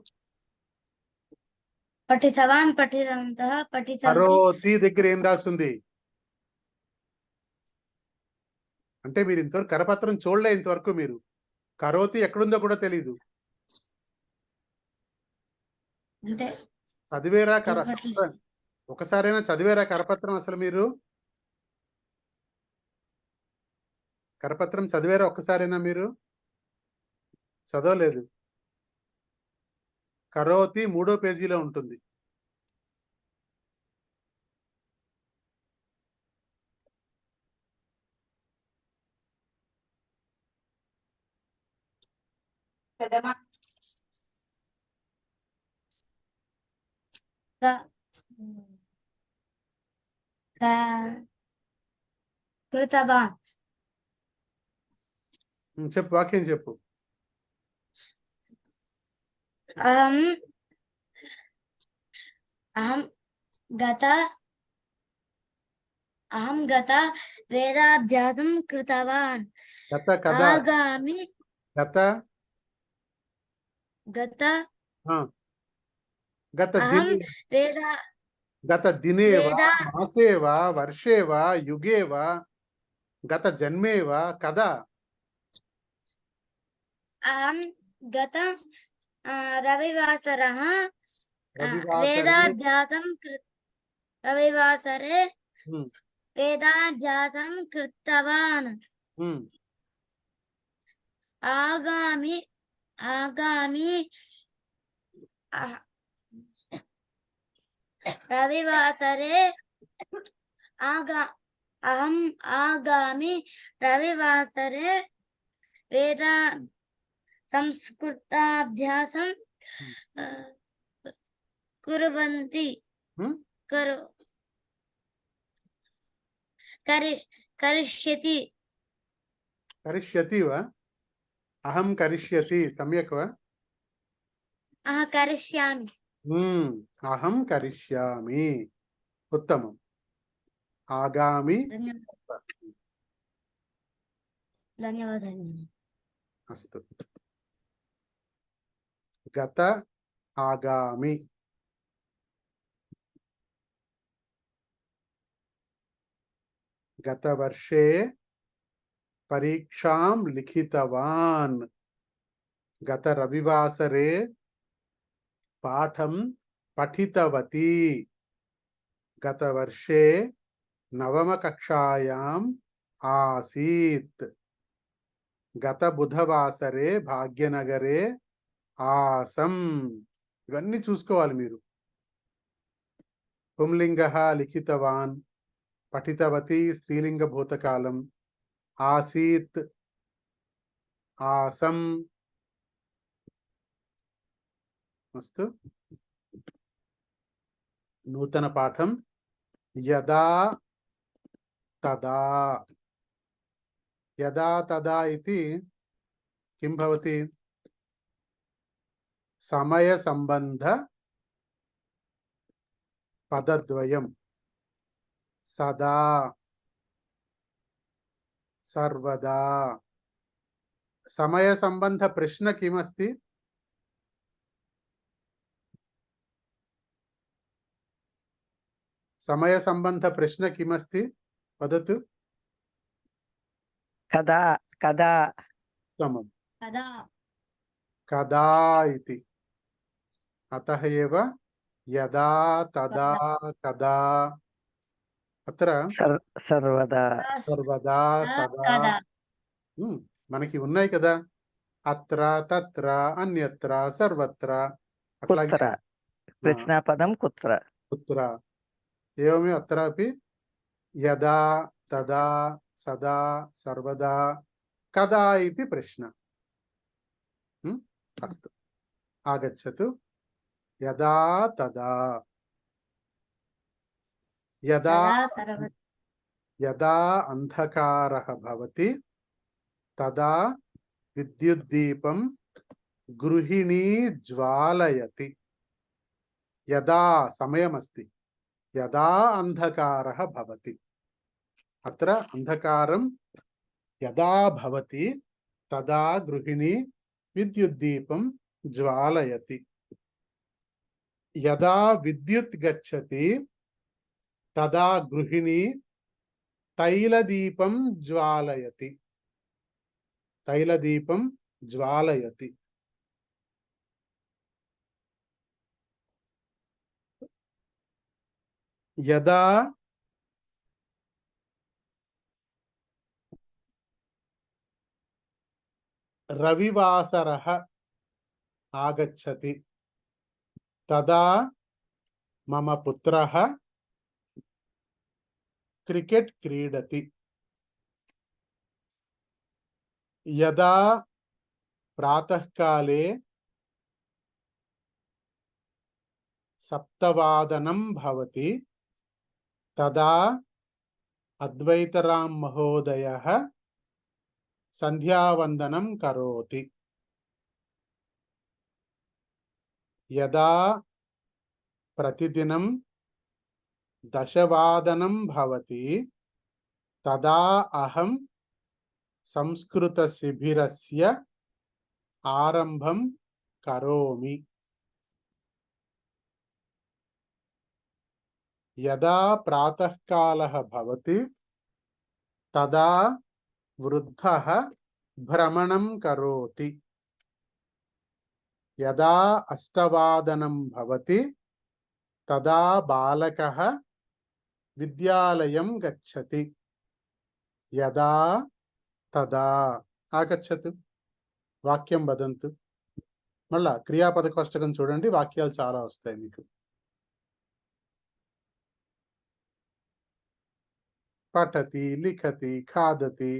पठितवान् पठितवन्तः पठितवती కరోతి దగ్గర ఏం రాసింది అంటే మీరు ఇంతవరకు కరపత్రం చూడలే ఇంతవరకు మీరు కరోతి ఎక్కడుందో కూడా తెలియదు అంటే చదివేరా చూడట్లేదు. ఒకసారైనా చదివేరా కరపత్రం అసలు మీరు కరపత్రం చదివేరా ఒక్కసారైనా మీరు చదవలేదు కరోతి 3వ పేజీలో ఉంటుంది कृतवान् చెప్పు వాక్యం చెప్పు अहं गत वेदाभ्यासं कृतवान् గత కదా आगामि గత गत గత अहं దినే वेदा గత దినే వా వేద- మాసే వా వర్షే వా యుగే వా గత జన్మే వా కదా अहं गत रविवासरः రవివాసరే वेदाभ्यासं रविवासरे ఉమ్, वेदाभ्यासं कृतवान् ఉమ్, आगामि रविवासरे अहम् आगामि रविवासरे वेदा संस्कृताभ्यासं कुर्वन्ति ఉమ్, करिष्यति కరిష్యతి వా అహం కరిష్యతి సమ్యక్ వా करिष्यामि అహం కరిష్యామి ఉత్తమం ఆగామి धन्यवादः అస్తు గత ఆగామి గత వర్షే పరీక్షాం లిఖితవాన్ గత రవివాసరే పాఠం పఠితవతి गतवर्षे नवमकक्षायाम् आसीत् गतबुधवासरे भाग्यनगरे आसम् ఇవన్నీ చూసుకోవాలి మీరు పుంలింగః లిఖితవాన్ పఠితవతి స్త్రీలింగ భూతకాలం ఆసీత్ ఆసం అస్తు నూతన పాఠం యదా తదా యదా తదా इति किं भवति समय संबंध पदद्वयम् सदा सर्वदा समय संबंध प्रश्न किमस्ति समय संबंध प्रश्न किमस्ति वदतु कदा कदा उत्तमम् कदा कदा इति अतः एव यदा तदा कदा अत्र सर्वदा सर्वदा सदा कदा మనకి ఉన్నాయి కదా అత్ర తత్ర అన్యత్ర సర్వత్ర कुत्र प्रश्नापदं कुत्र कुत्र एवमेव अत्रापि यदा तदा सदा सर्वदा कदा इति प्रश्न अस्तु आगच्छतु यदा तदा यदा यदा अंधकारः भवति तदा विद्युद्दीपं गृहिणी ज्वालयति यदा समयमस्ति यदा अंधकारः भवति अत्र अंधकारं यदा भवति तदा गृहिणी विद्युद्दीपं ज्वालयति यदा विद्युत् गच्छति तदा गृहिणी तैलदीपं ज्वालयति तैलदीपं ज्वालयति यदा रविवासरः आगच्छति तदा मम पुत्रः क्रिकेट क्रीडति यदा प्रातःकाले 7:00 भवति तदा अद्वैतराम महोदयः संध्यावन्दनं करोति यदा प्रतिदिनं 10:00 भवति तदा अहं संस्कृतशिबिरस्य आरम्भं करोमि यदा प्रातःकालः भवति तदा वृद्धः भ्रमणं करोति यदा 8:00 भवति तदा बालकः विद्यालयं गच्छति यदा तदा आगच्छतु వాక్యం వదంతు మళ్ళా క్రియాపద కోష్టకం చూడండి వాక్యాలు చాలా వస్తాయి మీకు పఠతి లిఖతి ఖాదతి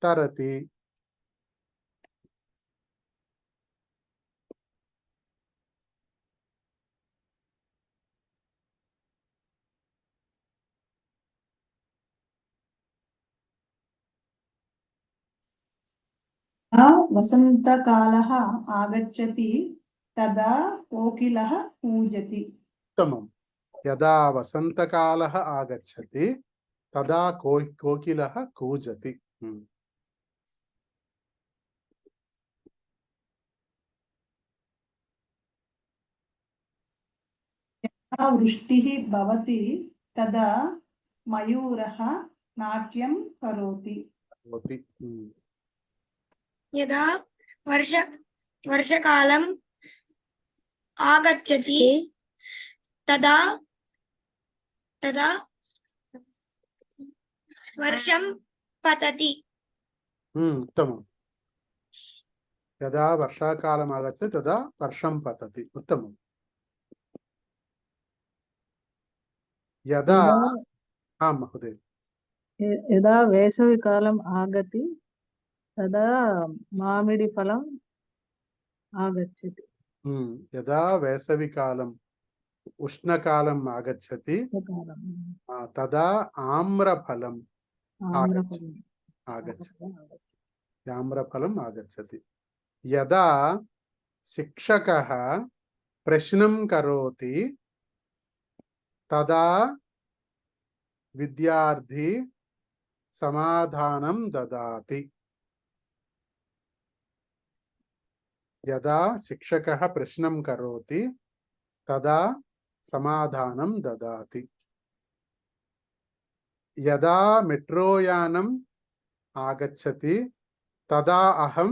तरति वसन्तकालः आगच्छति तदा कोकिलः कूजति उत्तमं यदा वसन्तकालः आगच्छति तदा कोकिलः कूजति यदा वृष्टिः भवति तदा मयूरः नाट्यं करोति यदा वर्षकालम् आगच्छति तदा तदा वर्षं पतति उत्तमम्। यदा वर्षाकालम् आगच्छति तदा वर्षं पतति। उत्तमम्। यदा आम् महोदय। यदा वेसविकालम् आगति तदा मामिडिफलम् आगच्छति। यदा वेसविकालम् उष्णकालम् आगच्छति तदा आम्रफलम् आगच्छति। आम्रफलम् आगच्छति। यदा शिक्षकः प्रश्नं करोति तदा विद्यार्थी समाधानं ददाति। यदा शिक्षकः प्रश्नं करोति तदा समाधानं ददाति। यदा मेट्रोयानम् आगच्छति तदा अहं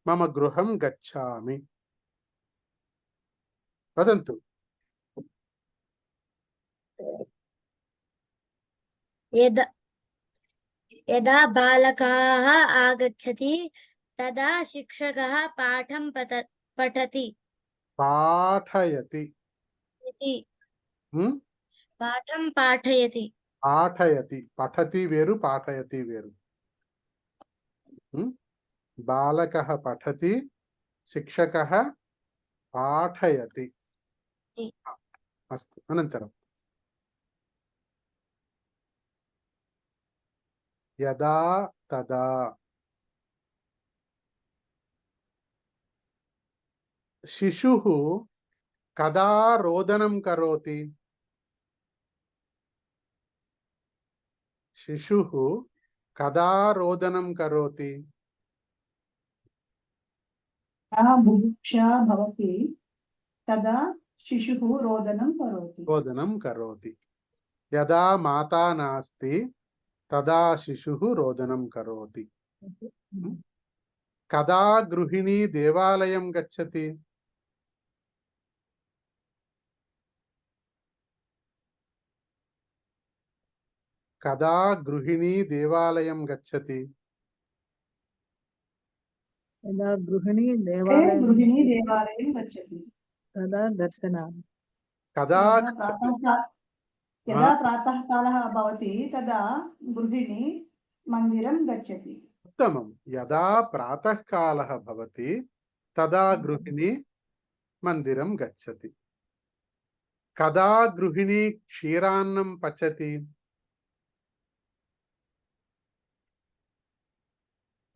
मम गृहं गच्छामि। वदन्तु। यदा बालकाः आगच्छति तदा शिक्षकः पाठं पठति। पाठयति। पाठं पाठयति। पाठयति। पठति वेरु पाठयति वेरु। बालकः पठति, शिक्षकः पाठयति। अस्तु, अनन्तरं यदा तदा। शिशुः कदा रोदनं करोति? शिशुः कदा रोदनं करोति? यदा बुभुक्षा भवति तदा शिशुः रोदनं करोति। रोदनं करोति। यदा माता नास्ति तदा शिशुः रोदनं करोति। कदा गृहिणी देवालयं गच्छति? कदा गृहिणी देवालयं गच्छति? यदा गृहिणी देवालयं गच्छति तदा दर्शनानि। कदा यदा प्रातःकालः भवति तदा गृहिणी मन्दिरं गच्छति। उत्तमं। यदा प्रातःकालः भवति तदा गृहिणी मन्दिरं गच्छति। कदा गृहिणी क्षीरान्नं पचति?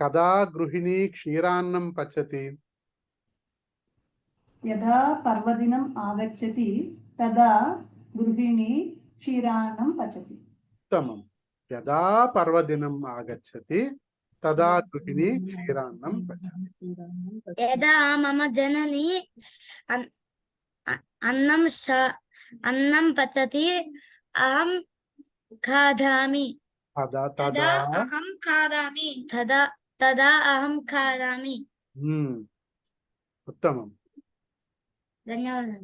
कदा गृहिणी क्षीरान्नं पचति? यदा पर्वदिनम् आगच्छति तदा गृहिणी क्षीरान्नं पचति। उत्तमं। यदा पर्वदिनम् आगच्छति तदा गृहिणी क्षीरान्नं पचति। यदा मम जननी अन्नं पचति अहं खादामि। तदा अहं खादामि। उत्तमं। धन्यवादः।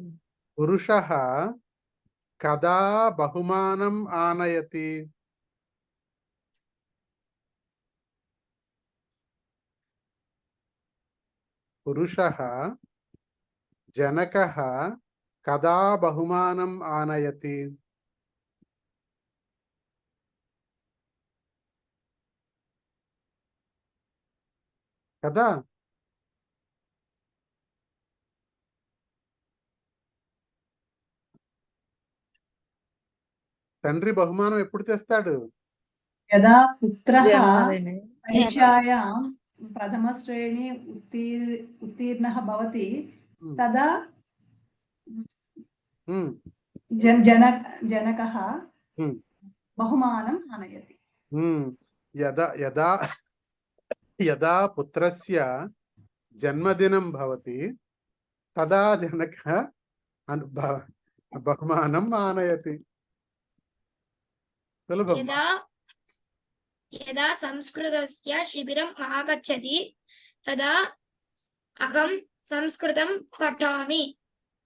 पुरुषः कदा बहुमानम् आनयति? पुरुषः जनकः कदा बहुमानम् आनयति? कदा? తండ్రి బహుమానం ఎప్పుడు తెస్తాడు? यदा पुत्रः जन्मदिने परीक्षायां प्रथमश्रेणी उत्तीर्णः भवति तदा जनकः बहुमानम् आनयति। यदा पुत्रस्य जन्मदिनं भवति तदा जनकः बहुमानम् आनयति। यदा संस्कृतस्य शिबिरम् आगच्छति तदा अहं संस्कृतं पठामि।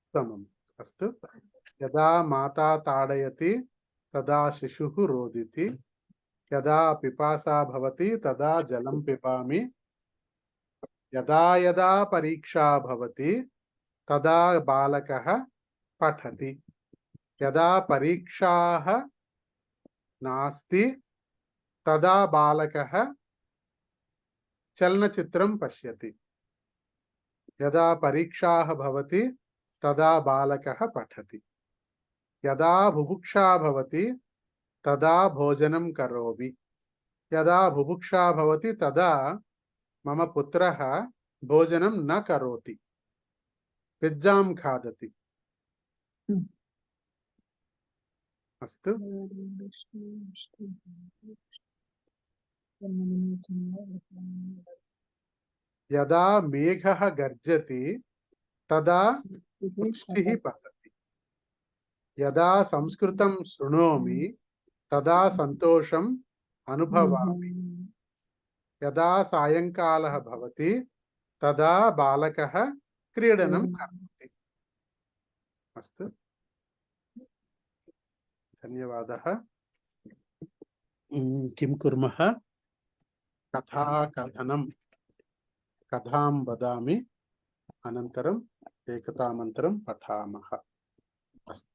उत्तमम्। अस्तु। यदा माता ताडयति तदा शिशुः रोदिति, यदा पिपासा भवति तदा जलं पिबामि, यदा यदा परीक्षा भवति तदा बालकः पठति, यदा परीक्षाः नास्ति तदा बालकः चलनचित्रं पश्यति, यदा परीक्षाः भवति तदा बालकः पठति, यदा बुभुक्षा भवति तदा भोजनं करोमि, यदा बुभुक्षा भवति तदा मम पुत्रः भोजनं न करोति, पिज्जां खादति। अस्तु। यदा मेघः गर्जति तदा वृष्टिः पतति, यदा संस्कृतं शृणोमि तदा सन्तोषम् अनुभवामि, यदा सायंकालः भवति तदा बालकः क्रीडनं करोति। अस्तु, धन्यवादः। किं कुर्मः? कथाकथनं, कथां वदामि, अनन्तरम् एकतामन्त्रं पठामः। अस्तु।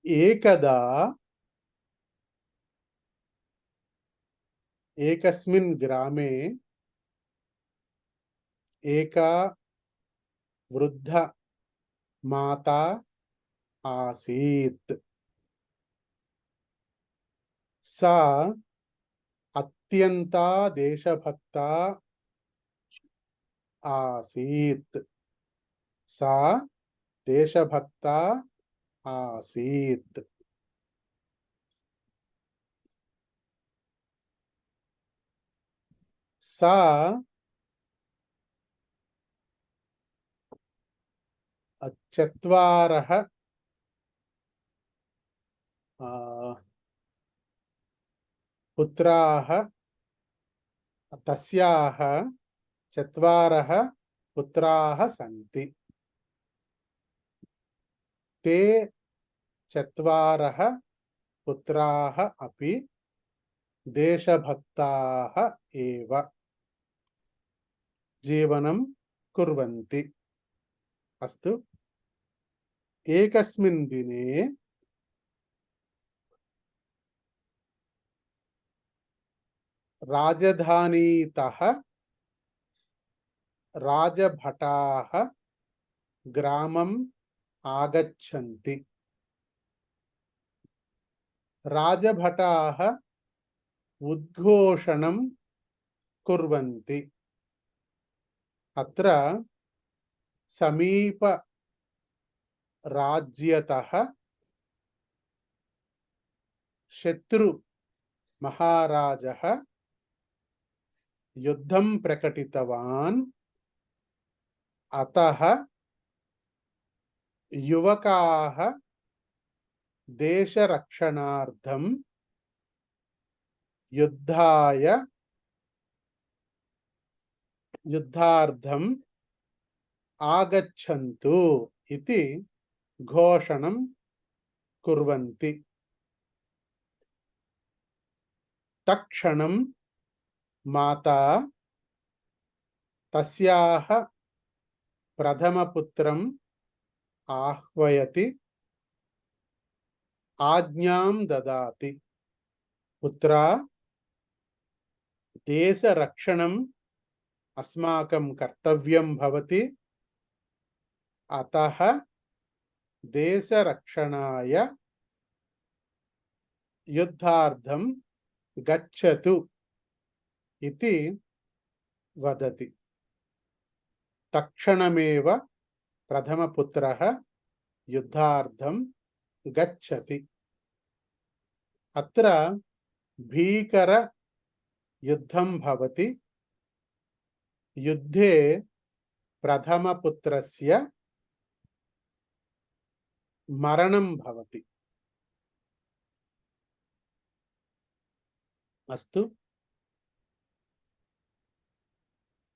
एकदा एकस्मिन् ग्रामे एका वृद्ध माता आसीत्। सा अत्यन्ता देशभक्ता आसीत्। सा देशभक्ता आसीत्। सा चत्वारः पुत्राः, तस्याः चत्वारः पुत्राः सन्ति। ते चत्वारः पुत्राः अपि देशभक्ताः एव जीवनं कुर्वन्ति। अस्तु। एकस्मिन् दिने राजधानीतः राजभटाः ग्रामम् आगच्छन्ति। राजभटाः उद्घोषणं कुर्वन्ति। अत्र समीप राज्यतः शत्रु महाराजः युद्धं प्रकटितवान्। अतः युवकाः देशरक्षणार्थं युद्धार्थम् आगच्छन्तु इति घोषणं कुर्वन्ति। तत्क्षणं माता तस्याः प्रथमपुत्रम् आह्वयति, आज्ञां ददाति। पुत्रा, देशरक्षणम् अस्माकं कर्तव्यं भवति। अतः देशरक्षणाय युद्धार्थं गच्छतु इति वदति। तत्क्षणमेव प्रथमपुत्रः युद्धार्थं गच्छति। अत्र भीकर युद्धं भवति। युद्धे प्रथमपुत्रस्य मरणं भवति। अस्तु।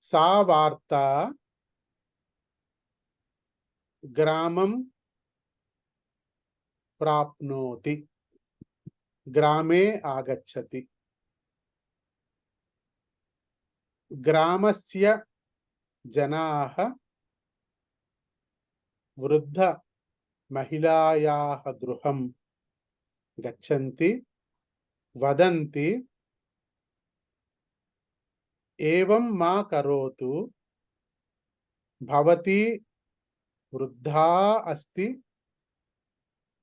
सा वार्ता ग्रामं प्राप्नोति ग्रामे आगच्छति ग्रामस्य जनाः वृद्ध महिलायाः गृहं गच्छन्ति वदन्ति एवं मा करोतु भवती वृद्धा अस्ति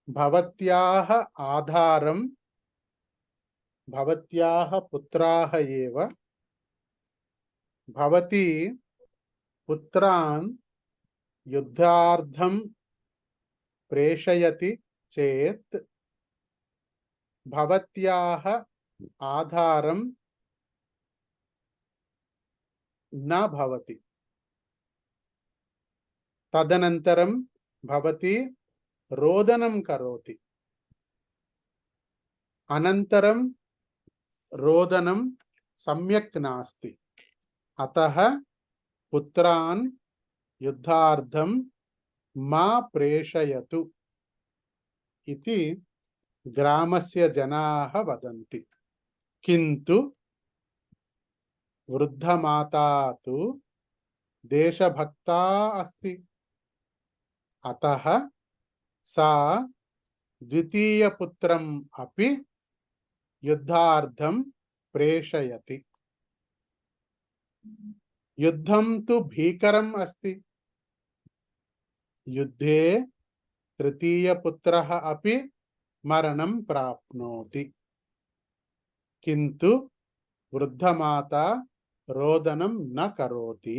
भवत्याः आधारं भवत्याः पुत्राः एव भवती पुत्रान् युद्धार्थं प्रेषयति चेत् भवत्याः आधारं न भवति तदनन्तरं भवती रोदनं करोति अनन्तरं रोदनं सम्यक् नास्ति अतः पुत्रान् युद्धार्थं मा प्रेषयतु इति ग्रामस्य जनाः वदन्ति किन्तु वृद्धमाता तु देशभक्ता अस्ति अतः सा द्वितीयपुत्रम् अपि युद्धार्थं प्रेषयति युद्धं तु भीकरम् अस्ति युद्धे तृतीयपुत्रः अपि मरणं प्राप्नोति किन्तु वृद्धमाता रोदनं न करोति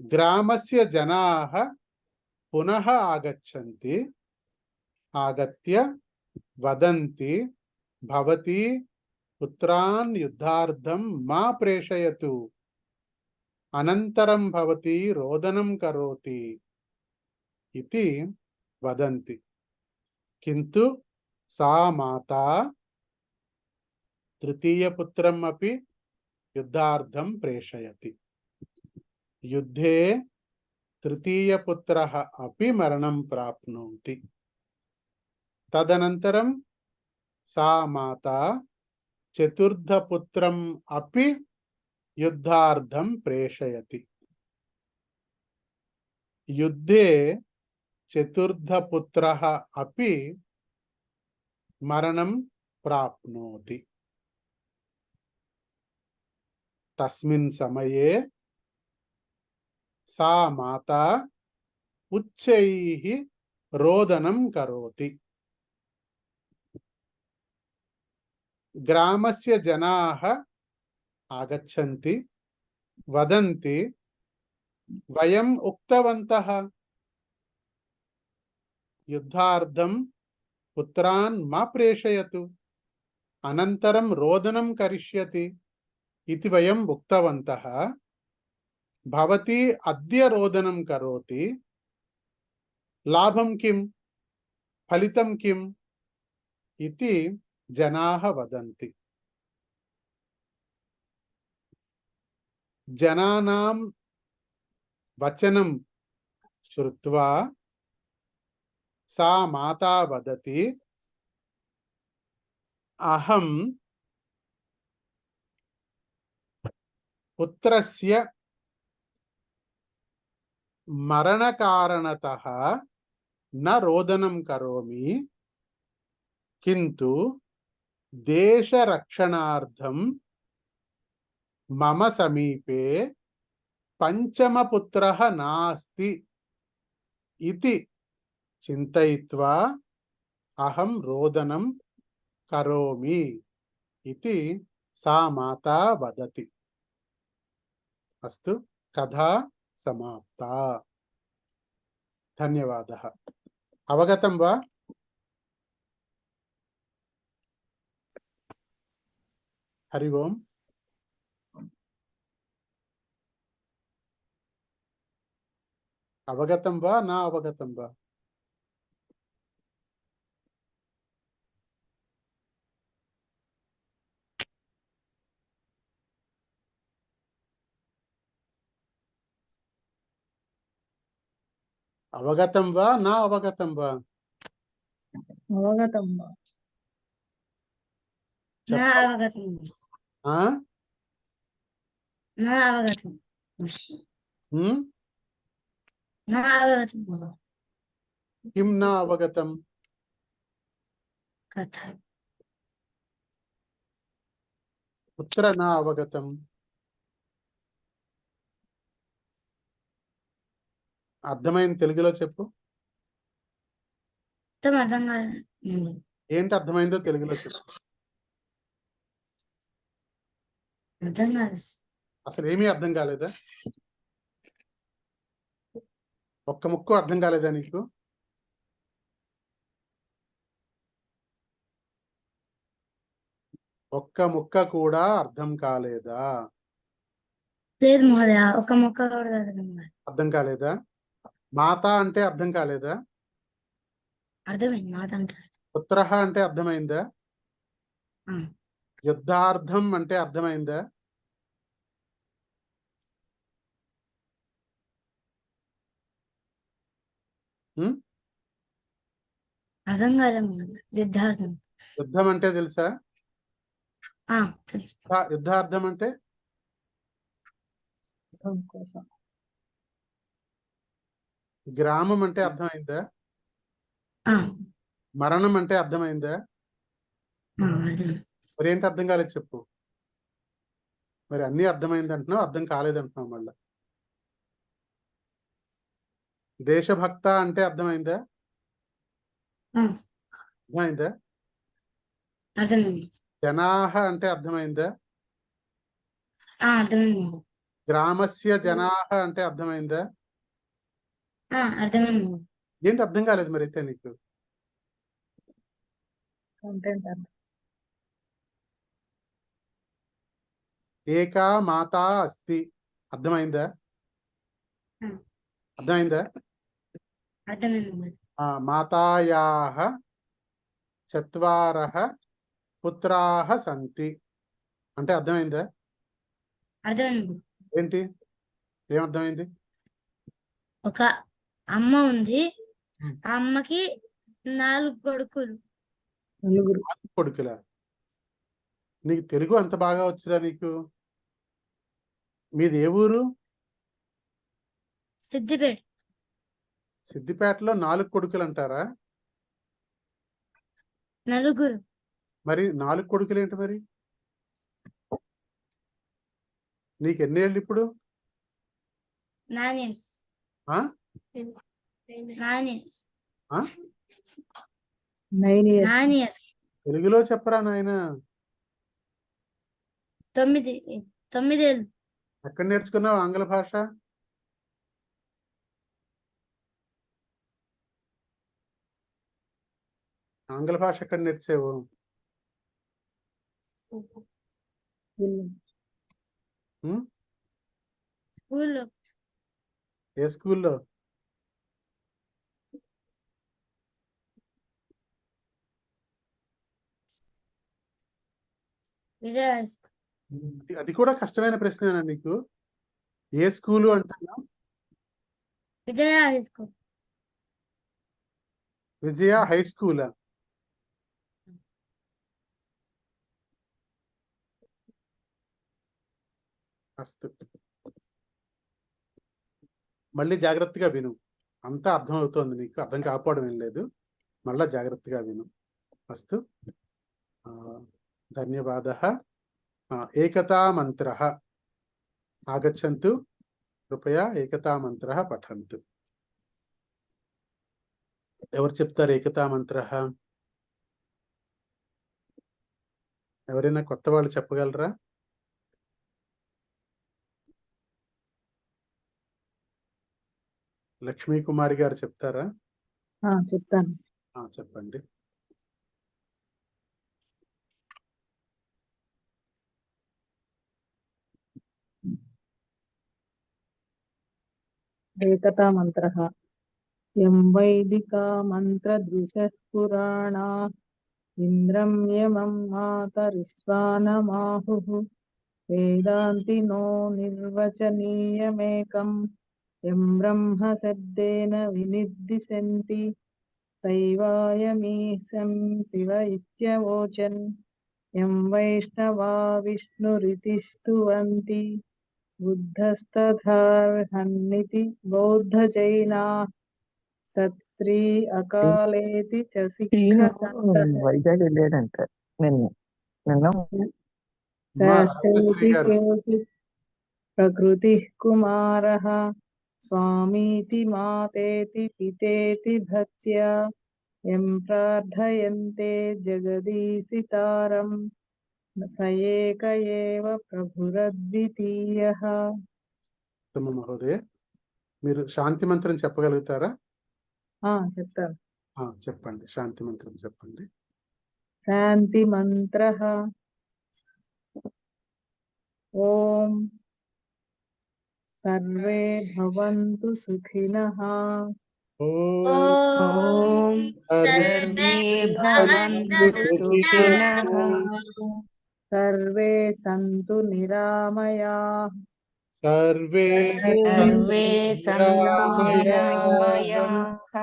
ग्रामस्य जनाः पुनः आगच्छन्ति आगत्य वदन्ति भवती पुत्रान् युद्धार्थं मा प्रेषयतु अनन्तरं भवती रोदनं करोति इति वदन्ति किन्तु सा माता तृतीयपुत्रम् अपि युद्धार्थं प्रेषयति युद्धे तृतीयपुत्रः अपि मरणं प्राप्नोति तदनन्तरं सा माता चतुर्थपुत्रम् अपि युद्धार्थं प्रेषयति युद्धे चतुर्थपुत्रः अपि मरणं प्राप्नोति तस्मिन् समये सा माता उच्चैः रोदनं करोति ग्रामस्य जनाः आगच्छन्ति वदन्ति वयम् उक्तवन्तः युद्धार्थं पुत्रान् मा प्रेषयतु अनन्तरं रोदनं करिष्यति इति वयम् उक्तवन्तः भवती अद्य रोदनं करोति लाभं किं फलितं किम् इति जनाः वदन्ति जनानां वचनं श्रुत्वा सा माता वदति अहं पुत्रस्य मरणकारणतः न रोदनं करोमि किन्तु देशरक्षणार्थं मम समीपे पंचमपुत्रः नास्ति इति चिन्तयित्वा अहं रोदनं करोमि इति सा माता वदति अस्तु कथा समाप्ता धन्यवादः अवगतं वा हरि ओम् अवगतं वा न अवगतं वा అవగతం వా నా అవగతం వా? అవగతం వా? నా చెప్పాలి. అవగతం ఆ? నా అవగతం హ్మ్? నా అవగతం కిం నా అవగతం? కథ కుత్ర నా అవగతం? అర్థమైంది తెలుగులో చెప్పు. మొత్తం అర్థం కాదు. ఏంటి అర్థమైందో తెలుగులో చెప్పు. అర్థం కాదు. అసలు ఏమీ అర్థం కాలేదా? ఒక్క ముక్కు అర్థం కాలేదా నీకు? ఒక్క ముక్క కూడా అర్థం కాలేదా? లేదు మహోదయ, ఒక మొక్క కూడా అర్థం కాదు. అర్థం కాలేదా? మాత అంటే అర్థం కాలేదా? అర్థమైంది మాత అంటారు. పుత్రః అంటే అర్థమైందా? ఆ. యుద్ధార్థం అంటే అర్థమైందా? అర్థం కాలే మహోదయ. యుద్ధార్థం యుద్ధం అంటే తెలుసా? తెలుసు. యుద్ధార్థం అంటే యుద్ధం కోసం. గ్రామం అంటే అర్థమైందా? ఆ, మరణం అంటే అర్థమైందా? అర్థం. మరి ఏంటి అర్థం కాలేదు చెప్పు. మరి అన్నీ అర్థమైంది అంటున్నావు, అర్థం కాలేదంటున్నావు మళ్ళా. దేశభక్త అంటే అర్థమైందా? అర్థమైందా? అర్థమైంది. జనాహ అంటే అర్థమైందా? అర్థమైంది. గ్రామస్య జనాహ అంటే అర్థమైందా? అర్థమైంది. ఏంటి అర్థం కాలేదు మరి అయితే నీకు? కంటెంట్ అర్థం. ఏకా మాతా అస్తి అర్థమైందా? అర్థమైందా? అర్థమైంది. మాతాయాః చత్వారః పుత్రాః సంతి అంటే అర్థమైందా? అర్థమైంది. ఏంటి ఏమర్థమైంది? ఒక అమ్మ ఉంది, ఆ అమ్మకి 4 కొడుకులు. నలుగురు. కొడుకులా? నీకు తెలుగు అంత బాగా వచ్చురా నీకు? మీది ఏ ఊరు? సిద్దిపేట. సిద్దిపేటలో 4 కొడుకులు అంటారా? నలుగురు. మరి 4 కొడుకులు ఏంటి మరి? నీకు ఎన్ని ఏళ్ళు ఇప్పుడు? 9 years. ఆ? 9 years. ఆ? 9 years. 9 years. తెలుగులో చెప్పరా నాయన. 9 ఏళ్ళు. ఎక్కడ నేర్చుకున్నావు ఆంగ్ల భాష? ఆంగ్ల భాష ఎక్కడ నేర్చావు? స్కూల్లో. ఏ స్కూల్లో? విజయ హై స్కూల్. అది కూడా కష్టమైన ప్రశ్నేనా నీకు? ఏ స్కూలు అంటున్నా? విజయ హై స్కూల్. విజయ హై స్కూలా? మళ్ళీ జాగ్రత్తగా విను. అంతా అర్థం అవుతోంది నీకు, అర్థం కాకపోవడం ఏం లేదు. మళ్ళా జాగ్రత్తగా విను. అస్తు. ధన్యవాదः. ఏకతా మంత్రः ఆగచ్చంతు. కృపయా ఏకతా మంత్రः పఠంతు. ఎవరు చెప్తారు ఏకతా మంత్రः? ఎవరైనా కొత్త వాళ్ళు చెప్పగలరా? లక్ష్మీ కుమారి గారు చెప్తారా? చెప్తాను. చెప్పండి. ఏకతా మంత్రః యం వైదికా మంత్రద్విషః పురాణా ఇంద్రం యమం మాతరిస్వానమాహుః వేదాంతినో నిర్వచనీయమేకం यं ब्रह्मशब्देन विनिर्दिशन्ति तैवायमीशं शिव इत्यवोचन् यं वैष्णवा विष्णुरिति स्तुवन्ति बुद्धस्तथार्हन्निति बौद्धजैनाः सत्श्री अकालेति च सिक्खसङ्घः వైజాగ్ వెళ్ళాడంట నిన్న शास्त्रेति గారు केचित् प्रकृतिः कुमारः स्वामीति मातेति पितेति भक्त्या यं प्रार्थयन्ते जगदीशितारं स एक एव प्रभुरद्वितीयः ఉత్తమ మహోదయ, మీరు శాంతి మంత్రం చెప్పగలుగుతారా? చెప్తాను. చెప్పండి, శాంతి మంత్రం చెప్పండి. శాంతి మంత్రః ఓం సర్వే భవంతు సుఖినః ఓం సర్వే భవంతు సుఖినః సర్వే సంతు నిరామయాః సర్వే సర్వే సంతు నిరామయాః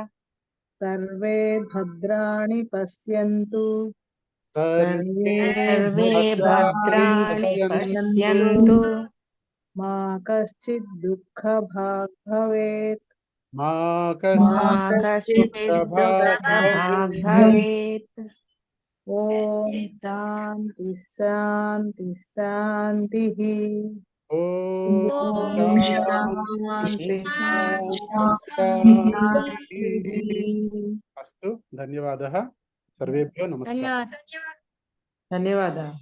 సర్వే భద్రాణి పశ్యంతు సర్వే భద్రాణి పశ్యంతు మా కశ్చిద్ దుఃఖభాగ్ భవేత్ మా మా కశ్చిద్ దుఃఖభాగ్ భవేత్. ఓం శాంతి శాంతి శాంతిః. ఓం ఓం శాంతి అస్తు. ధన్యవాదः. సర్వేభ్యో నమస్కారం. ధన్యవాదాలు.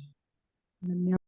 ధన్యవాదాలు.